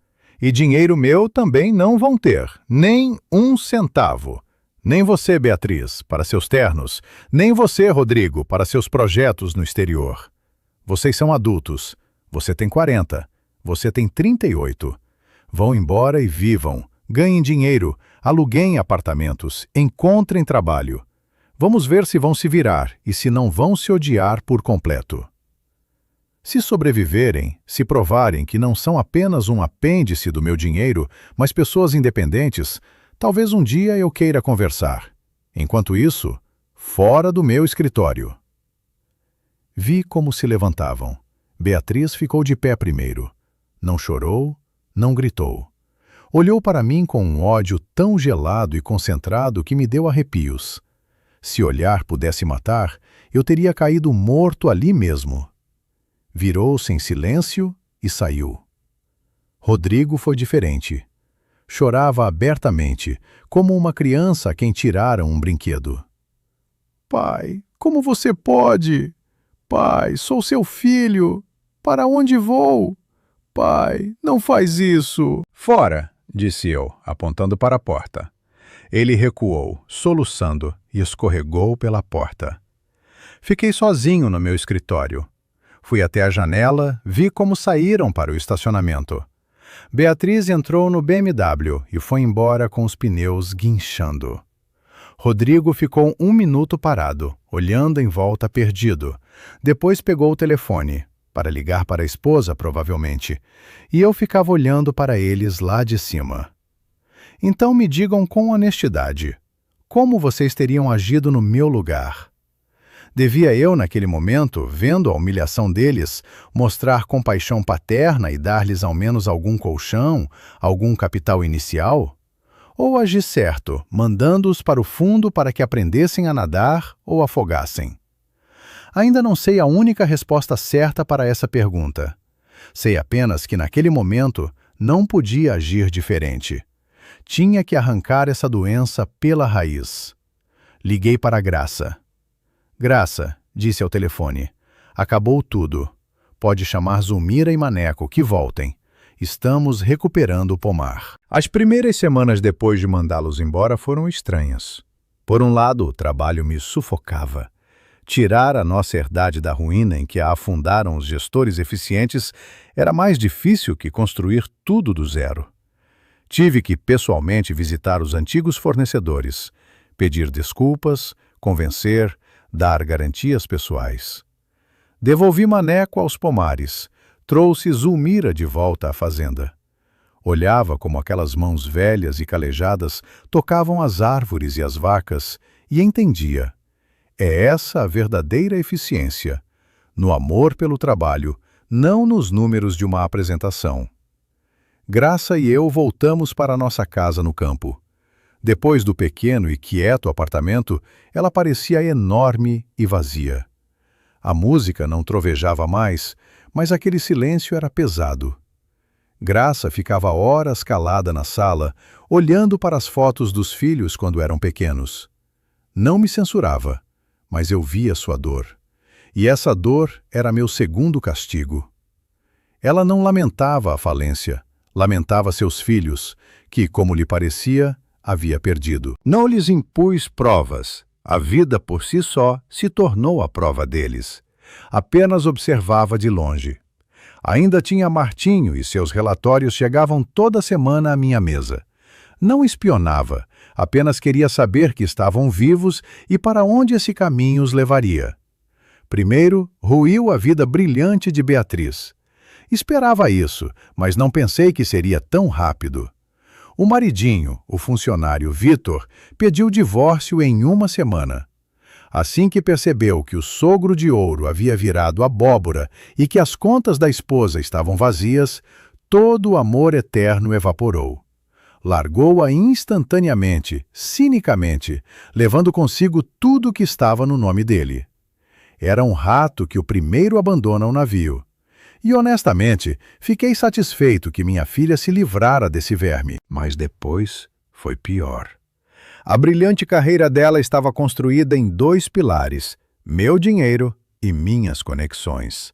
E dinheiro meu também não vão ter, nem um centavo. Nem você, Beatriz, para seus ternos, nem você, Rodrigo, para seus projetos no exterior. Vocês são adultos. Você tem 40, você tem 38. Vão embora e vivam, ganhem dinheiro, aluguem apartamentos, encontrem trabalho. Vamos ver se vão se virar e se não vão se odiar por completo. Se sobreviverem, se provarem que não são apenas um apêndice do meu dinheiro, mas pessoas independentes, talvez um dia eu queira conversar. Enquanto isso, fora do meu escritório. Vi como se levantavam. Beatriz ficou de pé primeiro. Não chorou, não gritou. Olhou para mim com um ódio tão gelado e concentrado que me deu arrepios. Se olhar pudesse matar, eu teria caído morto ali mesmo. Virou-se em silêncio e saiu. Rodrigo foi diferente. Chorava abertamente, como uma criança a quem tiraram um brinquedo. Pai, como você pode? Pai, sou seu filho. Para onde vou? Pai, não faz isso. Fora, disse eu, apontando para a porta. Ele recuou, soluçando, e escorregou pela porta. Fiquei sozinho no meu escritório. Fui até a janela, vi como saíram para o estacionamento. Beatriz entrou no BMW e foi embora com os pneus guinchando. Rodrigo ficou 1 minuto parado, olhando em volta perdido. Depois pegou o telefone, para ligar para a esposa, provavelmente, e eu ficava olhando para eles lá de cima. Então me digam com honestidade, como vocês teriam agido no meu lugar? Devia eu, naquele momento, vendo a humilhação deles, mostrar compaixão paterna e dar-lhes ao menos algum colchão, algum capital inicial? Ou agir certo, mandando-os para o fundo para que aprendessem a nadar ou afogassem? Ainda não sei a única resposta certa para essa pergunta. Sei apenas que naquele momento não podia agir diferente. Tinha que arrancar essa doença pela raiz. Liguei para a Graça. Graça, disse ao telefone, acabou tudo. Pode chamar Zulmira e Maneco, que voltem. Estamos recuperando o pomar. As primeiras semanas depois de mandá-los embora foram estranhas. Por um lado, o trabalho me sufocava. Tirar a nossa herdade da ruína em que a afundaram os gestores eficientes era mais difícil que construir tudo do zero. Tive que pessoalmente visitar os antigos fornecedores, pedir desculpas, convencer, dar garantias pessoais. Devolvi Maneco aos pomares, trouxe Zulmira de volta à fazenda. Olhava como aquelas mãos velhas e calejadas tocavam as árvores e as vacas e entendia. É essa a verdadeira eficiência, no amor pelo trabalho, não nos números de uma apresentação. Graça e eu voltamos para nossa casa no campo. Depois do pequeno e quieto apartamento, ela parecia enorme e vazia. A música não trovejava mais, mas aquele silêncio era pesado. Graça ficava horas calada na sala, olhando para as fotos dos filhos quando eram pequenos. Não me censurava, mas eu via sua dor. E essa dor era meu segundo castigo. Ela não lamentava a falência, lamentava seus filhos, que, como lhe parecia, havia perdido. Não lhes impus provas. A vida por si só se tornou a prova deles. Apenas observava de longe. Ainda tinha Martinho e seus relatórios chegavam toda semana à minha mesa. Não espionava, apenas queria saber que estavam vivos e para onde esse caminho os levaria. Primeiro, ruiu a vida brilhante de Beatriz. Esperava isso, mas não pensei que seria tão rápido. O maridinho, o funcionário Vitor, pediu divórcio em 1 semana. Assim que percebeu que o sogro de ouro havia virado abóbora e que as contas da esposa estavam vazias, todo o amor eterno evaporou. Largou-a instantaneamente, cinicamente, levando consigo tudo que estava no nome dele. Era um rato que o primeiro abandona o navio. E, honestamente, fiquei satisfeito que minha filha se livrara desse verme. Mas depois foi pior. A brilhante carreira dela estava construída em 2 pilares: meu dinheiro e minhas conexões.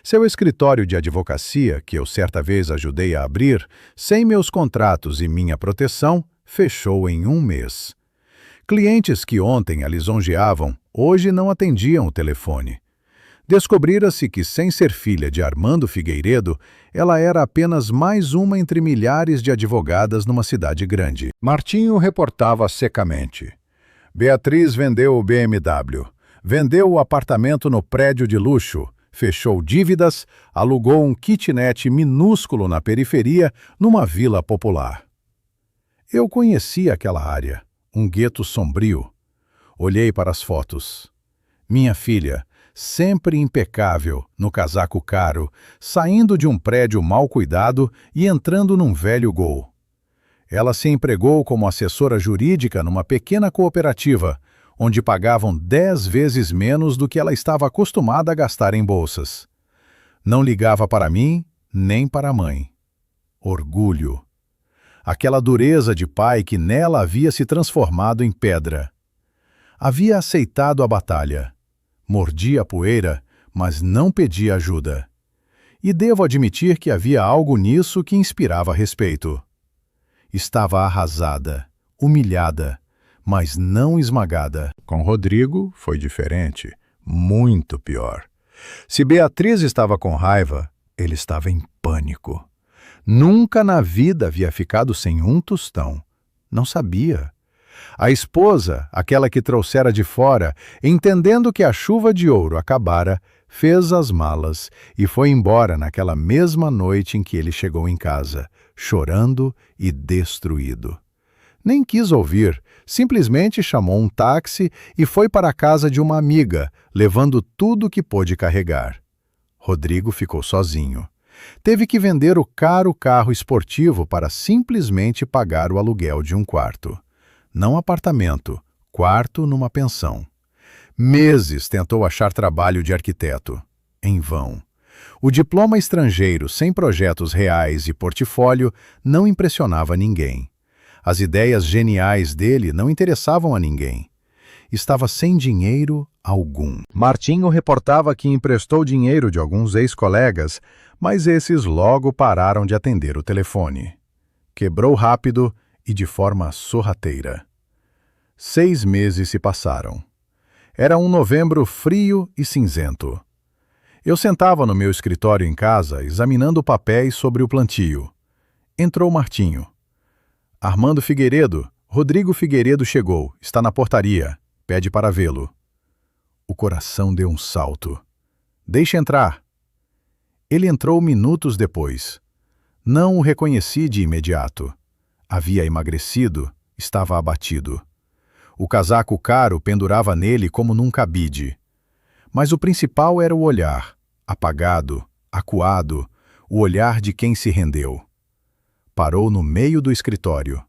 Seu escritório de advocacia, que eu certa vez ajudei a abrir, sem meus contratos e minha proteção, fechou em 1 mês. Clientes que ontem a lisonjeavam, hoje não atendiam o telefone. Descobrira-se que, sem ser filha de Armando Figueiredo, ela era apenas mais uma entre milhares de advogadas numa cidade grande. Martinho reportava secamente. Beatriz vendeu o BMW, vendeu o apartamento no prédio de luxo, fechou dívidas, alugou um kitnet minúsculo na periferia, numa vila popular. Eu conhecia aquela área, um gueto sombrio. Olhei para as fotos. Minha filha, sempre impecável, no casaco caro, saindo de um prédio mal cuidado e entrando num velho Gol. Ela se empregou como assessora jurídica numa pequena cooperativa, onde pagavam 10 vezes menos do que ela estava acostumada a gastar em bolsas. Não ligava para mim, nem para a mãe. Orgulho. Aquela dureza de pai que nela havia se transformado em pedra. Havia aceitado a batalha. Mordia a poeira, mas não pedia ajuda. E devo admitir que havia algo nisso que inspirava respeito. Estava arrasada, humilhada, mas não esmagada. Com Rodrigo foi diferente, muito pior. Se Beatriz estava com raiva, ele estava em pânico. Nunca na vida havia ficado sem um tostão. Não sabia. A esposa, aquela que trouxera de fora, entendendo que a chuva de ouro acabara, fez as malas e foi embora naquela mesma noite em que ele chegou em casa, chorando e destruído. Nem quis ouvir, simplesmente chamou um táxi e foi para a casa de uma amiga, levando tudo que pôde carregar. Rodrigo ficou sozinho. Teve que vender o caro carro esportivo para simplesmente pagar o aluguel de um quarto. Não apartamento, quarto numa pensão. Meses tentou achar trabalho de arquiteto. Em vão. O diploma estrangeiro sem projetos reais e portfólio não impressionava ninguém. As ideias geniais dele não interessavam a ninguém. Estava sem dinheiro algum. Martinho reportava que emprestou dinheiro de alguns ex-colegas, mas esses logo pararam de atender o telefone. Quebrou rápido e de forma sorrateira. 6 meses se passaram. Era um novembro frio e cinzento. Eu sentava no meu escritório em casa, examinando papéis sobre o plantio. Entrou Martinho. Armando Figueiredo, Rodrigo Figueiredo chegou, está na portaria, pede para vê-lo. O coração deu um salto. Deixe entrar. Ele entrou minutos depois. Não o reconheci de imediato. Havia emagrecido, estava abatido. O casaco caro pendurava nele como num cabide. Mas o principal era o olhar, apagado, acuado, o olhar de quem se rendeu. Parou no meio do escritório.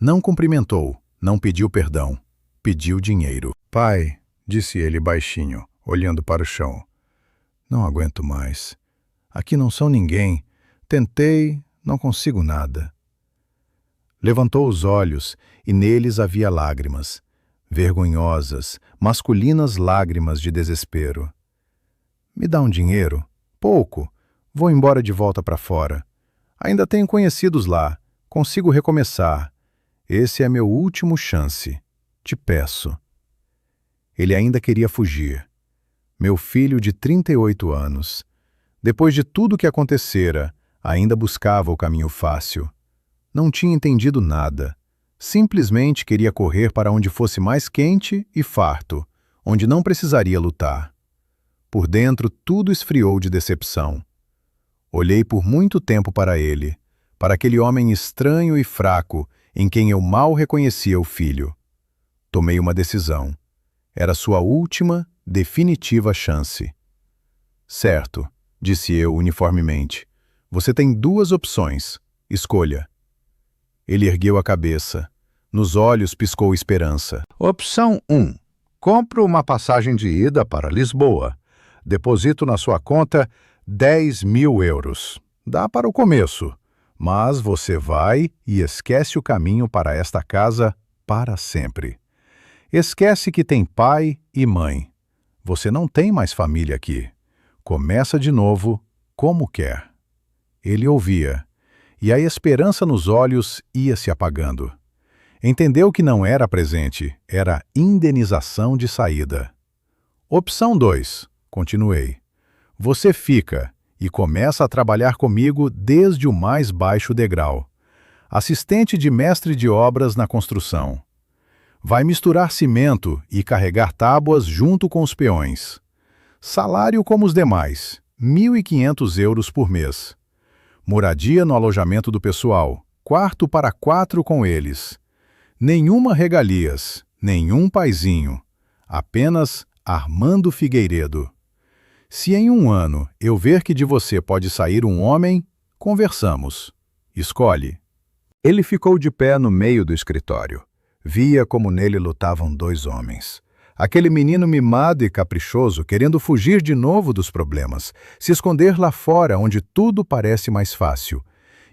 Não cumprimentou, não pediu perdão, pediu dinheiro. Pai, disse ele baixinho, olhando para o chão. Não aguento mais. Aqui não são ninguém. Tentei, não consigo nada. Levantou os olhos e neles havia lágrimas, vergonhosas, masculinas lágrimas de desespero. Me dá um dinheiro? Pouco. Vou embora de volta para fora. Ainda tenho conhecidos lá. Consigo recomeçar. Esse é meu último chance. Te peço. Ele ainda queria fugir. Meu filho de 38 anos. Depois de tudo que acontecera, ainda buscava o caminho fácil. Não tinha entendido nada. Simplesmente queria correr para onde fosse mais quente e farto, onde não precisaria lutar. Por dentro, tudo esfriou de decepção. Olhei por muito tempo para ele, para aquele homem estranho e fraco, em quem eu mal reconhecia o filho. Tomei uma decisão. Era sua última, definitiva chance. Certo, disse eu uniformemente. Você tem 2 opções. Escolha. Ele ergueu a cabeça. Nos olhos piscou esperança. Opção 1. Compro uma passagem de ida para Lisboa. Deposito na sua conta 10.000 euros. Dá para o começo, mas você vai e esquece o caminho para esta casa para sempre. Esquece que tem pai e mãe. Você não tem mais família aqui. Começa de novo, como quer. Ele ouvia, e a esperança nos olhos ia se apagando. Entendeu que não era presente, era indenização de saída. Opção 2, continuei. Você fica e começa a trabalhar comigo desde o mais baixo degrau. Assistente de mestre de obras na construção. Vai misturar cimento e carregar tábuas junto com os peões. Salário como os demais, 1.500 euros por mês. Moradia no alojamento do pessoal, quarto para 4 com eles. Nenhuma regalias, nenhum paizinho, apenas Armando Figueiredo. Se em 1 ano eu ver que de você pode sair um homem, conversamos. Escolhe. Ele ficou de pé no meio do escritório. Via como nele lutavam 2 homens. Aquele menino mimado e caprichoso querendo fugir de novo dos problemas, se esconder lá fora onde tudo parece mais fácil.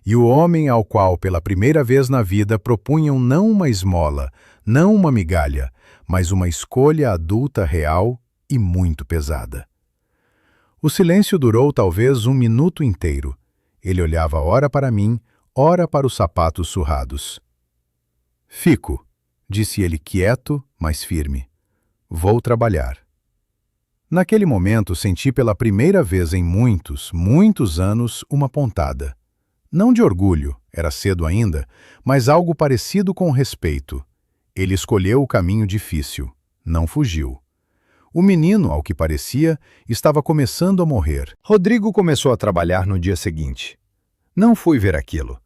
E o homem ao qual pela primeira vez na vida propunham não uma esmola, não uma migalha, mas uma escolha adulta real e muito pesada. O silêncio durou talvez 1 minuto inteiro. Ele olhava ora para mim, ora para os sapatos surrados. Fico, disse ele quieto, mas firme. Vou trabalhar. Naquele momento senti pela primeira vez em muitos, muitos anos uma pontada. Não de orgulho, era cedo ainda, mas algo parecido com respeito. Ele escolheu o caminho difícil, não fugiu. O menino, ao que parecia, estava começando a morrer. Rodrigo começou a trabalhar no dia seguinte. Não fui ver aquilo.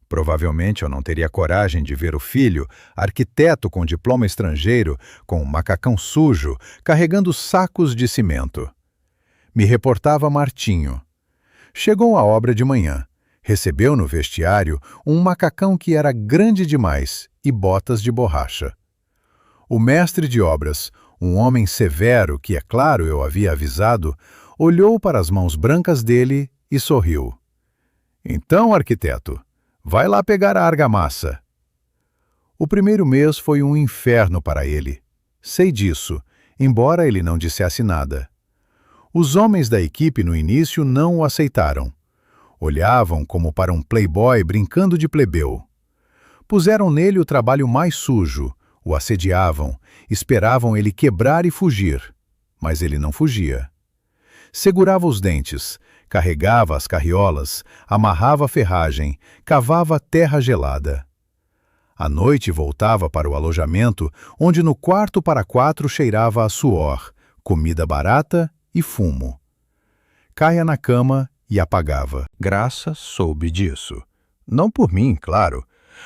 Provavelmente eu não teria coragem de ver o filho, arquiteto com diploma estrangeiro, com um macacão sujo, carregando sacos de cimento. Me reportava Martinho. Chegou a obra de manhã. Recebeu no vestiário um macacão que era grande demais e botas de borracha. O mestre de obras, um homem severo que, é claro, eu havia avisado, olhou para as mãos brancas dele e sorriu. Então, arquiteto, vai lá pegar a argamassa. O primeiro mês foi um inferno para ele. Sei disso, embora ele não dissesse nada. Os homens da equipe no início não o aceitaram. Olhavam como para um playboy brincando de plebeu. Puseram nele o trabalho mais sujo, o assediavam, esperavam ele quebrar e fugir. Mas ele não fugia. Segurava os dentes, carregava as carriolas, amarrava a ferragem, cavava terra gelada. À noite voltava para o alojamento, onde no quarto para 4 cheirava a suor, comida barata e fumo. Caia na cama e apagava. Graça soube disso. Não por mim, claro.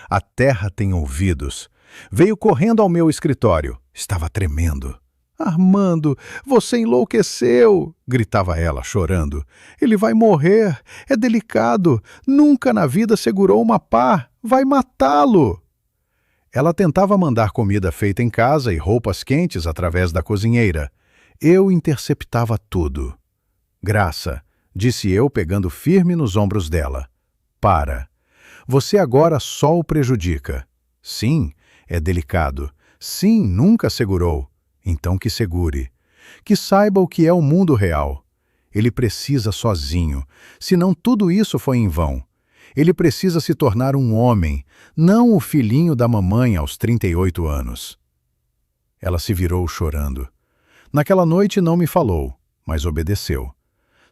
A terra tem ouvidos. Veio correndo ao meu escritório. Estava tremendo. Armando, você enlouqueceu! Gritava ela, chorando. Ele vai morrer. É delicado. Nunca na vida segurou uma pá. Vai matá-lo! Ela tentava mandar comida feita em casa e roupas quentes através da cozinheira. Eu interceptava tudo. Graça, disse eu, pegando firme nos ombros dela. Para. Você agora só o prejudica. Sim, é delicado. Sim, nunca segurou. Então que segure. Que saiba o que é o mundo real. Ele precisa sozinho, senão tudo isso foi em vão. Ele precisa se tornar um homem, não o filhinho da mamãe aos 38 anos. Ela se virou chorando. Naquela noite não me falou, mas obedeceu.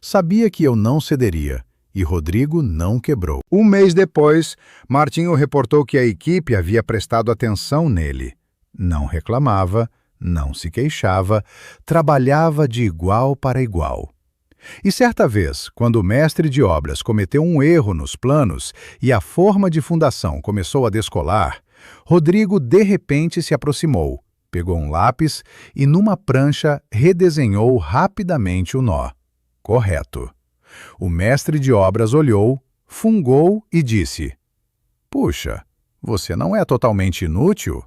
Sabia que eu não cederia, e Rodrigo não quebrou. Um mês depois, Martinho reportou que a equipe havia prestado atenção nele. Não reclamava, não se queixava, trabalhava de igual para igual. E certa vez, quando o mestre de obras cometeu um erro nos planos e a forma de fundação começou a descolar, Rodrigo de repente se aproximou, pegou um lápis e numa prancha redesenhou rapidamente o nó. Correto. O mestre de obras olhou, fungou e disse: Puxa, Você não é totalmente inútil.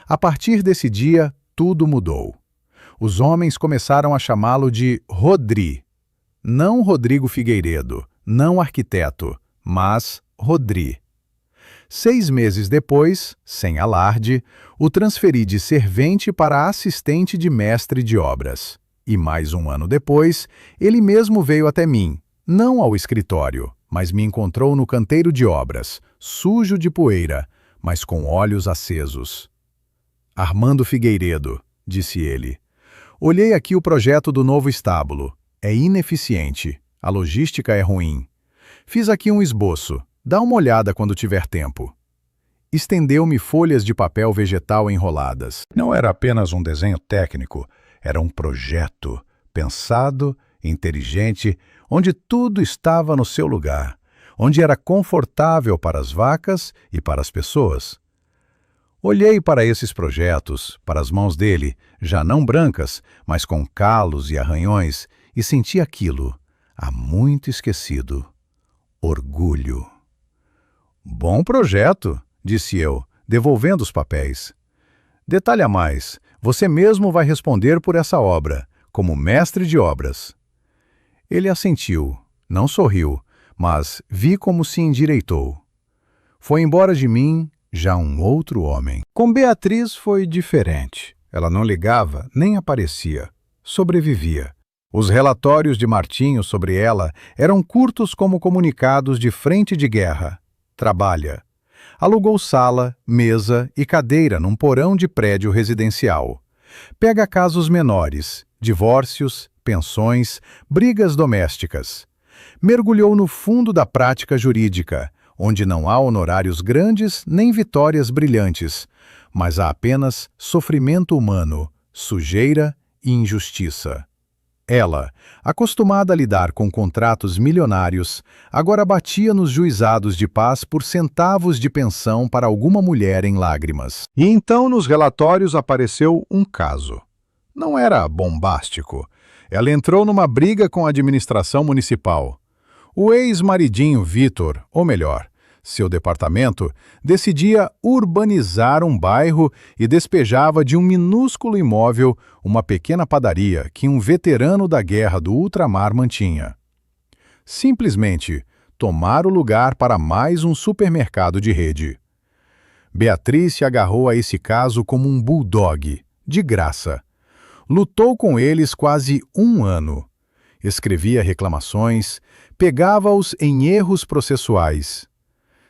A partir desse dia, tudo mudou. Os homens começaram a chamá-lo de Rodri. Não Rodrigo Figueiredo, não arquiteto, mas Rodri. 6 meses depois, sem alarde, o transferi de servente para assistente de mestre de obras. E mais um ano depois, ele mesmo veio até mim, não ao escritório, mas me encontrou no canteiro de obras, sujo de poeira, mas com olhos acesos. Armando Figueiredo, disse ele. Olhei aqui o projeto do novo estábulo. É ineficiente. A logística é ruim. Fiz aqui um esboço. Dá uma olhada quando tiver tempo. Estendeu-me folhas de papel vegetal enroladas. Não era apenas um desenho técnico, era um projeto, pensado, inteligente, onde tudo estava no seu lugar, onde era confortável para as vacas e para as pessoas. Olhei para esses projetos, para as mãos dele, já não brancas, mas com calos e arranhões, e senti aquilo, há muito esquecido, orgulho. Bom projeto, disse eu, devolvendo os papéis. Detalhe a mais, você mesmo vai responder por essa obra, como mestre de obras. Ele assentiu, não sorriu, mas vi como se endireitou. Foi embora de mim já um outro homem. Com Beatriz foi diferente. Ela não ligava, nem aparecia. Sobrevivia. Os relatórios de Martinho sobre ela eram curtos como comunicados de frente de guerra. Trabalha. Alugou sala, mesa e cadeira num porão de prédio residencial. Pega casos menores, divórcios, pensões, brigas domésticas. Mergulhou no fundo da prática jurídica, onde não há honorários grandes nem vitórias brilhantes, mas há apenas sofrimento humano, sujeira e injustiça. Ela, acostumada a lidar com contratos milionários, agora batia nos juizados de paz por centavos de pensão para alguma mulher em lágrimas. E então nos relatórios apareceu um caso. Não era bombástico. Ela entrou numa briga com a administração municipal. O ex-maridinho Vitor, ou melhor, seu departamento, decidia urbanizar um bairro e despejava de um minúsculo imóvel uma pequena padaria que um veterano da guerra do ultramar mantinha. Simplesmente tomar o lugar para mais um supermercado de rede. Beatriz se agarrou a esse caso como um bulldog, de graça. Lutou com eles quase um ano. Escrevia reclamações, pegava-os em erros processuais.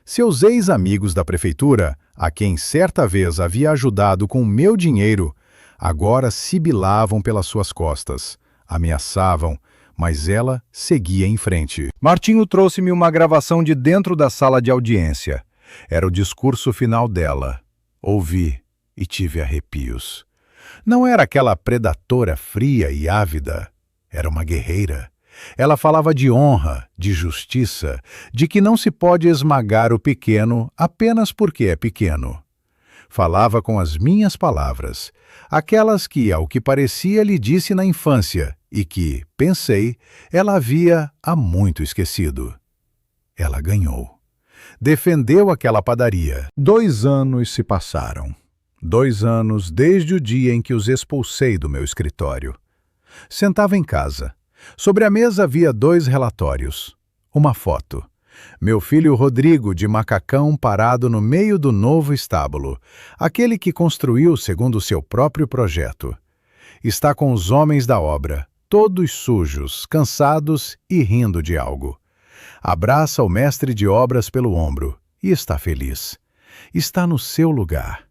Seus ex-amigos da prefeitura, a quem certa vez havia ajudado com meu dinheiro, agora sibilavam pelas suas costas, ameaçavam, mas ela seguia em frente. Martinho trouxe-me uma gravação de dentro da sala de audiência. Era o discurso final dela. Ouvi e tive arrepios. Não era aquela predatora fria e ávida. Era uma guerreira. Ela falava de honra, de justiça, de que não se pode esmagar o pequeno apenas porque é pequeno. Falava com as minhas palavras, aquelas que, ao que parecia, lhe disse na infância e que, pensei, ela havia há muito esquecido. Ela ganhou. Defendeu aquela padaria. 2 anos se passaram. 2 anos desde o dia em que os expulsei do meu escritório. Sentava em casa. Sobre a mesa havia 2 relatórios. Uma foto. Meu filho Rodrigo, de macacão, parado no meio do novo estábulo, aquele que construiu segundo seu próprio projeto. Está com os homens da obra, todos sujos, cansados e rindo de algo. Abraça o mestre de obras pelo ombro e está feliz. Está no seu lugar.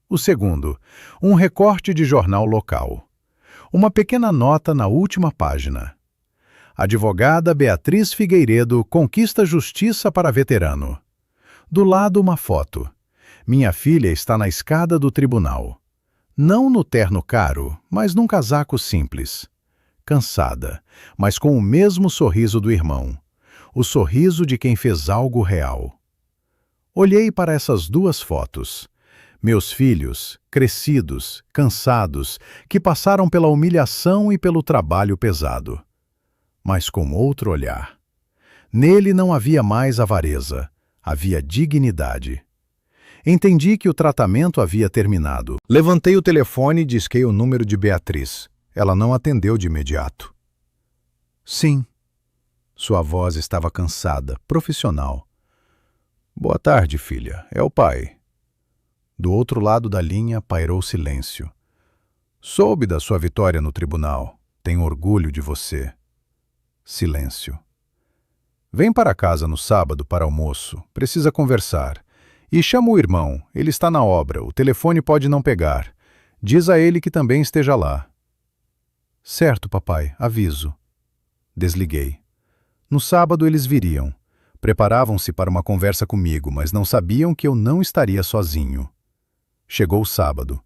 O segundo, um recorte de jornal local. Uma pequena nota na última página. Advogada Beatriz Figueiredo conquista justiça para veterano. Do lado uma foto. Minha filha está na escada do tribunal. Não no terno caro, mas num casaco simples. Cansada, mas com o mesmo sorriso do irmão. O sorriso de quem fez algo real. Olhei para essas 2 fotos. Meus filhos, crescidos, cansados, que passaram pela humilhação e pelo trabalho pesado. Mas com outro olhar. Nele não havia mais avareza, havia dignidade. Entendi que o tratamento havia terminado. Levantei o telefone e disquei o número de Beatriz. Ela não atendeu de imediato. Sim. Sua voz estava cansada, profissional. Boa tarde, filha. É o pai. Do outro lado da linha pairou silêncio. Soube da sua vitória no tribunal. Tenho orgulho de você. Silêncio. Vem para casa no sábado para almoço. Precisa conversar. E chama o irmão. Ele está na obra. O telefone pode não pegar. Diz a ele que também esteja lá. Certo, papai. Aviso. Desliguei. No sábado eles viriam. Preparavam-se para uma conversa comigo, mas não sabiam que eu não estaria sozinho. Chegou o sábado.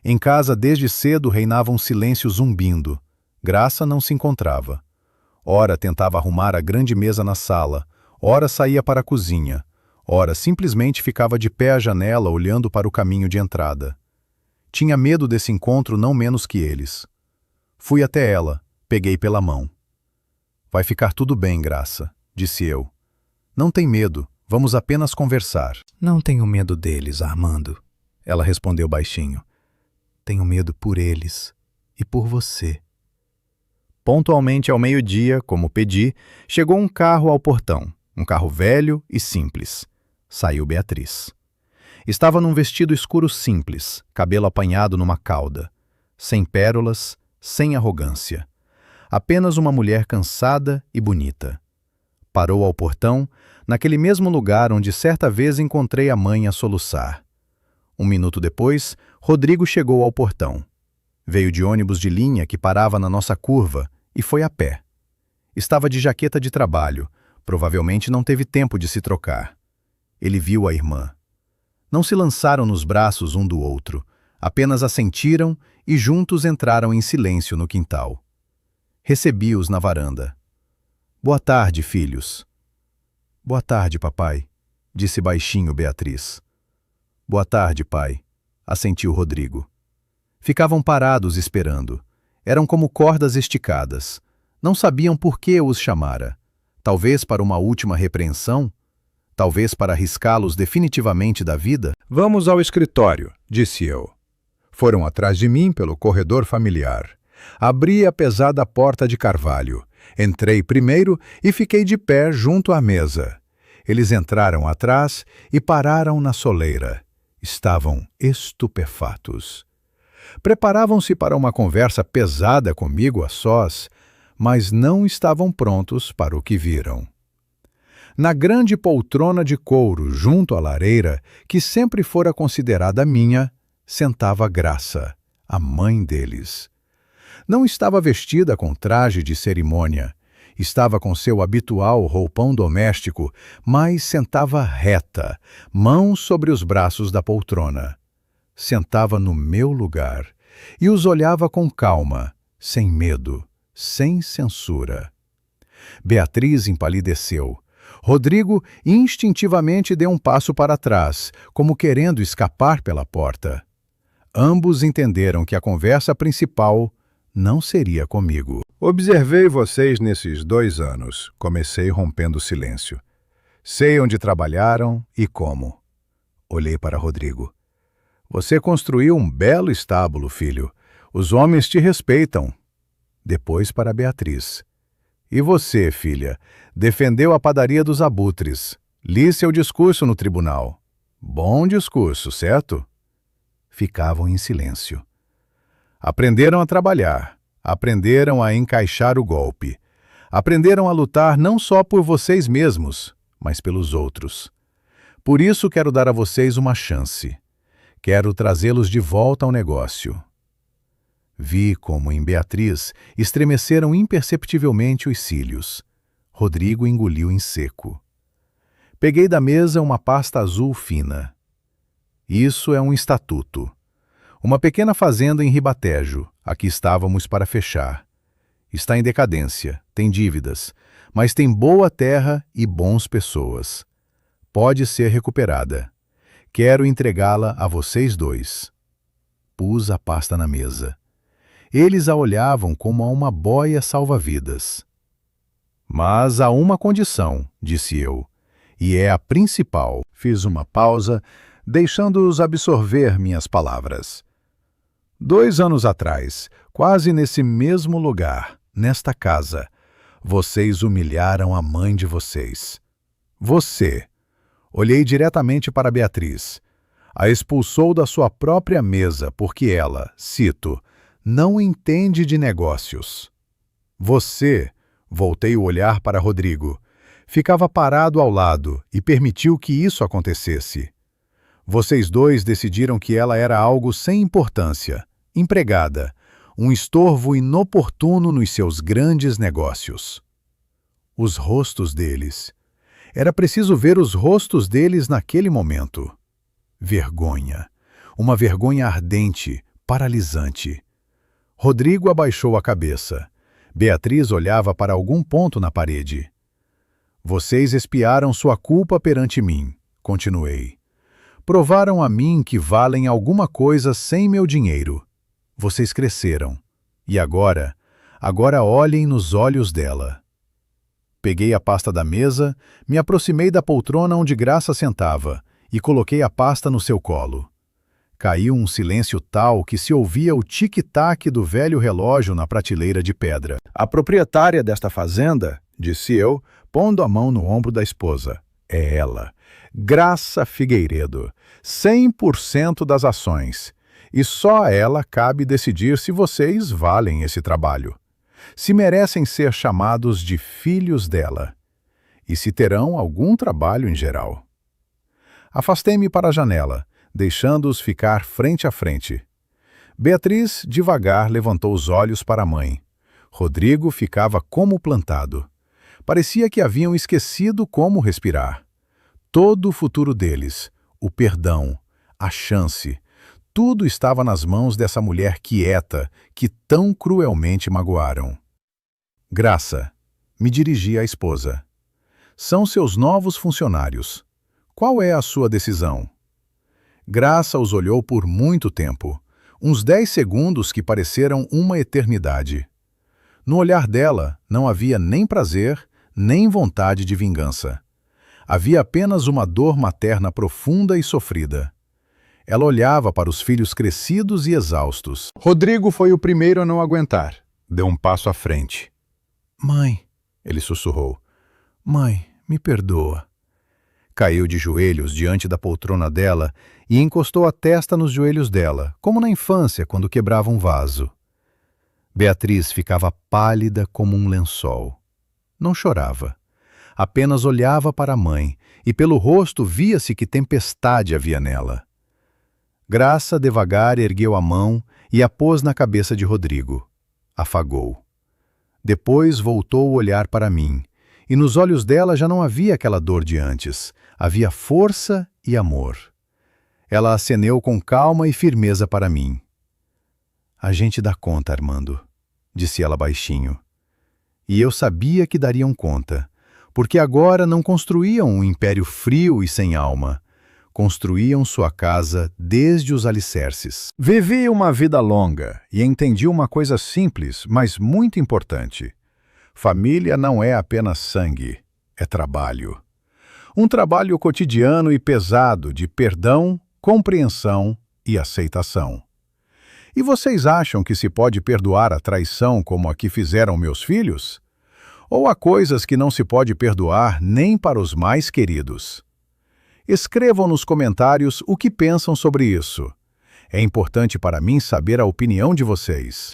Em casa, desde cedo, reinava um silêncio zumbindo. Graça não se encontrava. Ora tentava arrumar a grande mesa na sala, ora saía para a cozinha, ora simplesmente ficava de pé à janela olhando para o caminho de entrada. Tinha medo desse encontro não menos que eles. Fui até ela, peguei pela mão. Vai ficar tudo bem, Graça, disse eu. Não tem medo, vamos apenas conversar. Não tenho medo deles, Armando. Ela respondeu baixinho. Tenho medo por eles e por você. Pontualmente ao meio-dia, como pedi, chegou um carro ao portão, um carro velho e simples. Saiu Beatriz. Estava num vestido escuro simples, cabelo apanhado numa cauda. Sem pérolas, sem arrogância. Apenas uma mulher cansada e bonita. Parou ao portão, naquele mesmo lugar onde certa vez encontrei a mãe a soluçar. Um minuto depois, Rodrigo chegou ao portão. Veio de ônibus de linha que parava na nossa curva e foi a pé. Estava de jaqueta de trabalho, provavelmente não teve tempo de se trocar. Ele viu a irmã. Não se lançaram nos braços um do outro, apenas assentiram e juntos entraram em silêncio no quintal. Recebi-os na varanda. Boa tarde, filhos. Boa tarde, papai, disse baixinho Beatriz. Boa tarde, pai, assentiu Rodrigo. Ficavam parados esperando. Eram como cordas esticadas. Não sabiam por que eu os chamara. Talvez para uma última repreensão? Talvez para arriscá-los definitivamente da vida? Vamos ao escritório, disse eu. Foram atrás de mim pelo corredor familiar. Abri a pesada porta de carvalho. Entrei primeiro e fiquei de pé junto à mesa. Eles entraram atrás e pararam na soleira. Estavam estupefatos. Preparavam-se para uma conversa pesada comigo a sós, mas não estavam prontos para o que viram. Na grande poltrona de couro junto à lareira, que sempre fora considerada minha, sentava Graça, a mãe deles. Não estava vestida com traje de cerimônia. Estava com seu habitual roupão doméstico, mas sentava reta, mãos sobre os braços da poltrona. Sentava no meu lugar e os olhava com calma, sem medo, sem censura. Beatriz empalideceu. Rodrigo instintivamente deu um passo para trás, como querendo escapar pela porta. Ambos entenderam que a conversa principal não seria comigo. Observei vocês nesses 2 anos, comecei rompendo o silêncio. Sei onde trabalharam e como. Olhei para Rodrigo. Você construiu um belo estábulo, filho. Os homens te respeitam. Depois para Beatriz. E você, filha, defendeu a padaria dos abutres. Li seu discurso no tribunal. Bom discurso, certo? Ficavam em silêncio. Aprenderam a trabalhar, aprenderam a encaixar o golpe, aprenderam a lutar não só por vocês mesmos, mas pelos outros. Por isso quero dar a vocês uma chance. Quero trazê-los de volta ao negócio. Vi como em Beatriz estremeceram imperceptivelmente os cílios. Rodrigo engoliu em seco. Peguei da mesa uma pasta azul fina. Isso é um estatuto. Uma pequena fazenda em Ribatejo, a que estávamos para fechar. Está em decadência, tem dívidas, mas tem boa terra e bons pessoas. Pode ser recuperada. Quero entregá-la a vocês 2. Pus a pasta na mesa. Eles a olhavam como a uma boia salva-vidas. Mas há uma condição, disse eu, e é a principal. Fiz uma pausa, deixando-os absorver minhas palavras. 2 anos atrás, quase nesse mesmo lugar, nesta casa, vocês humilharam a mãe de vocês. Você, olhei diretamente para Beatriz, a expulsou da sua própria mesa porque ela, cito, não entende de negócios. Você, voltei o olhar para Rodrigo, ficava parado ao lado e permitiu que isso acontecesse. Vocês dois decidiram que ela era algo sem importância, empregada, um estorvo inoportuno nos seus grandes negócios. Os rostos deles. Era preciso ver os rostos deles naquele momento. Vergonha. Uma vergonha ardente, paralisante. Rodrigo abaixou a cabeça. Beatriz olhava para algum ponto na parede. Vocês expiaram sua culpa perante mim, continuei. Provaram a mim que valem alguma coisa sem meu dinheiro. Vocês cresceram. E agora olhem nos olhos dela. Peguei a pasta da mesa, me aproximei da poltrona onde Graça sentava e coloquei a pasta no seu colo. Caiu um silêncio tal que se ouvia o tic-tac do velho relógio na prateleira de pedra. A proprietária desta fazenda, disse eu, pondo a mão no ombro da esposa. É ela, Graça Figueiredo, 100% das ações. E só a ela cabe decidir se vocês valem esse trabalho, se merecem ser chamados de filhos dela, e se terão algum trabalho em geral. Afastei-me para a janela, deixando-os ficar frente a frente. Beatriz, devagar, levantou os olhos para a mãe. Rodrigo ficava como plantado. Parecia que haviam esquecido como respirar. Todo o futuro deles, o perdão, a chance, tudo estava nas mãos dessa mulher quieta que tão cruelmente magoaram. Graça, me dirigi à esposa. São seus novos funcionários. Qual é a sua decisão? Graça os olhou por muito tempo, uns 10 segundos que pareceram uma eternidade. No olhar dela não havia nem prazer, nem vontade de vingança. Havia apenas uma dor materna profunda e sofrida. Ela olhava para os filhos crescidos e exaustos. Rodrigo foi o primeiro a não aguentar. Deu um passo à frente. Mãe, ele sussurrou. Mãe, me perdoa. Caiu de joelhos diante da poltrona dela e encostou a testa nos joelhos dela, como na infância, quando quebrava um vaso. Beatriz ficava pálida como um lençol. Não chorava. Apenas olhava para a mãe, e pelo rosto via-se que tempestade havia nela. Graça, devagar, ergueu a mão e a pôs na cabeça de Rodrigo. Afagou. Depois voltou o olhar para mim, e nos olhos dela já não havia aquela dor de antes, havia força e amor. Ela aceneu com calma e firmeza para mim. A gente dá conta, Armando, disse ela baixinho. E eu sabia que dariam conta, porque agora não construíam um império frio e sem alma. Construíam sua casa desde os alicerces. Vivi uma vida longa e entendi uma coisa simples, mas muito importante. Família não é apenas sangue, é trabalho. Um trabalho cotidiano e pesado de perdão, compreensão e aceitação. E vocês acham que se pode perdoar a traição como a que fizeram meus filhos? Ou há coisas que não se pode perdoar nem para os mais queridos? Escrevam nos comentários o que pensam sobre isso. É importante para mim saber a opinião de vocês.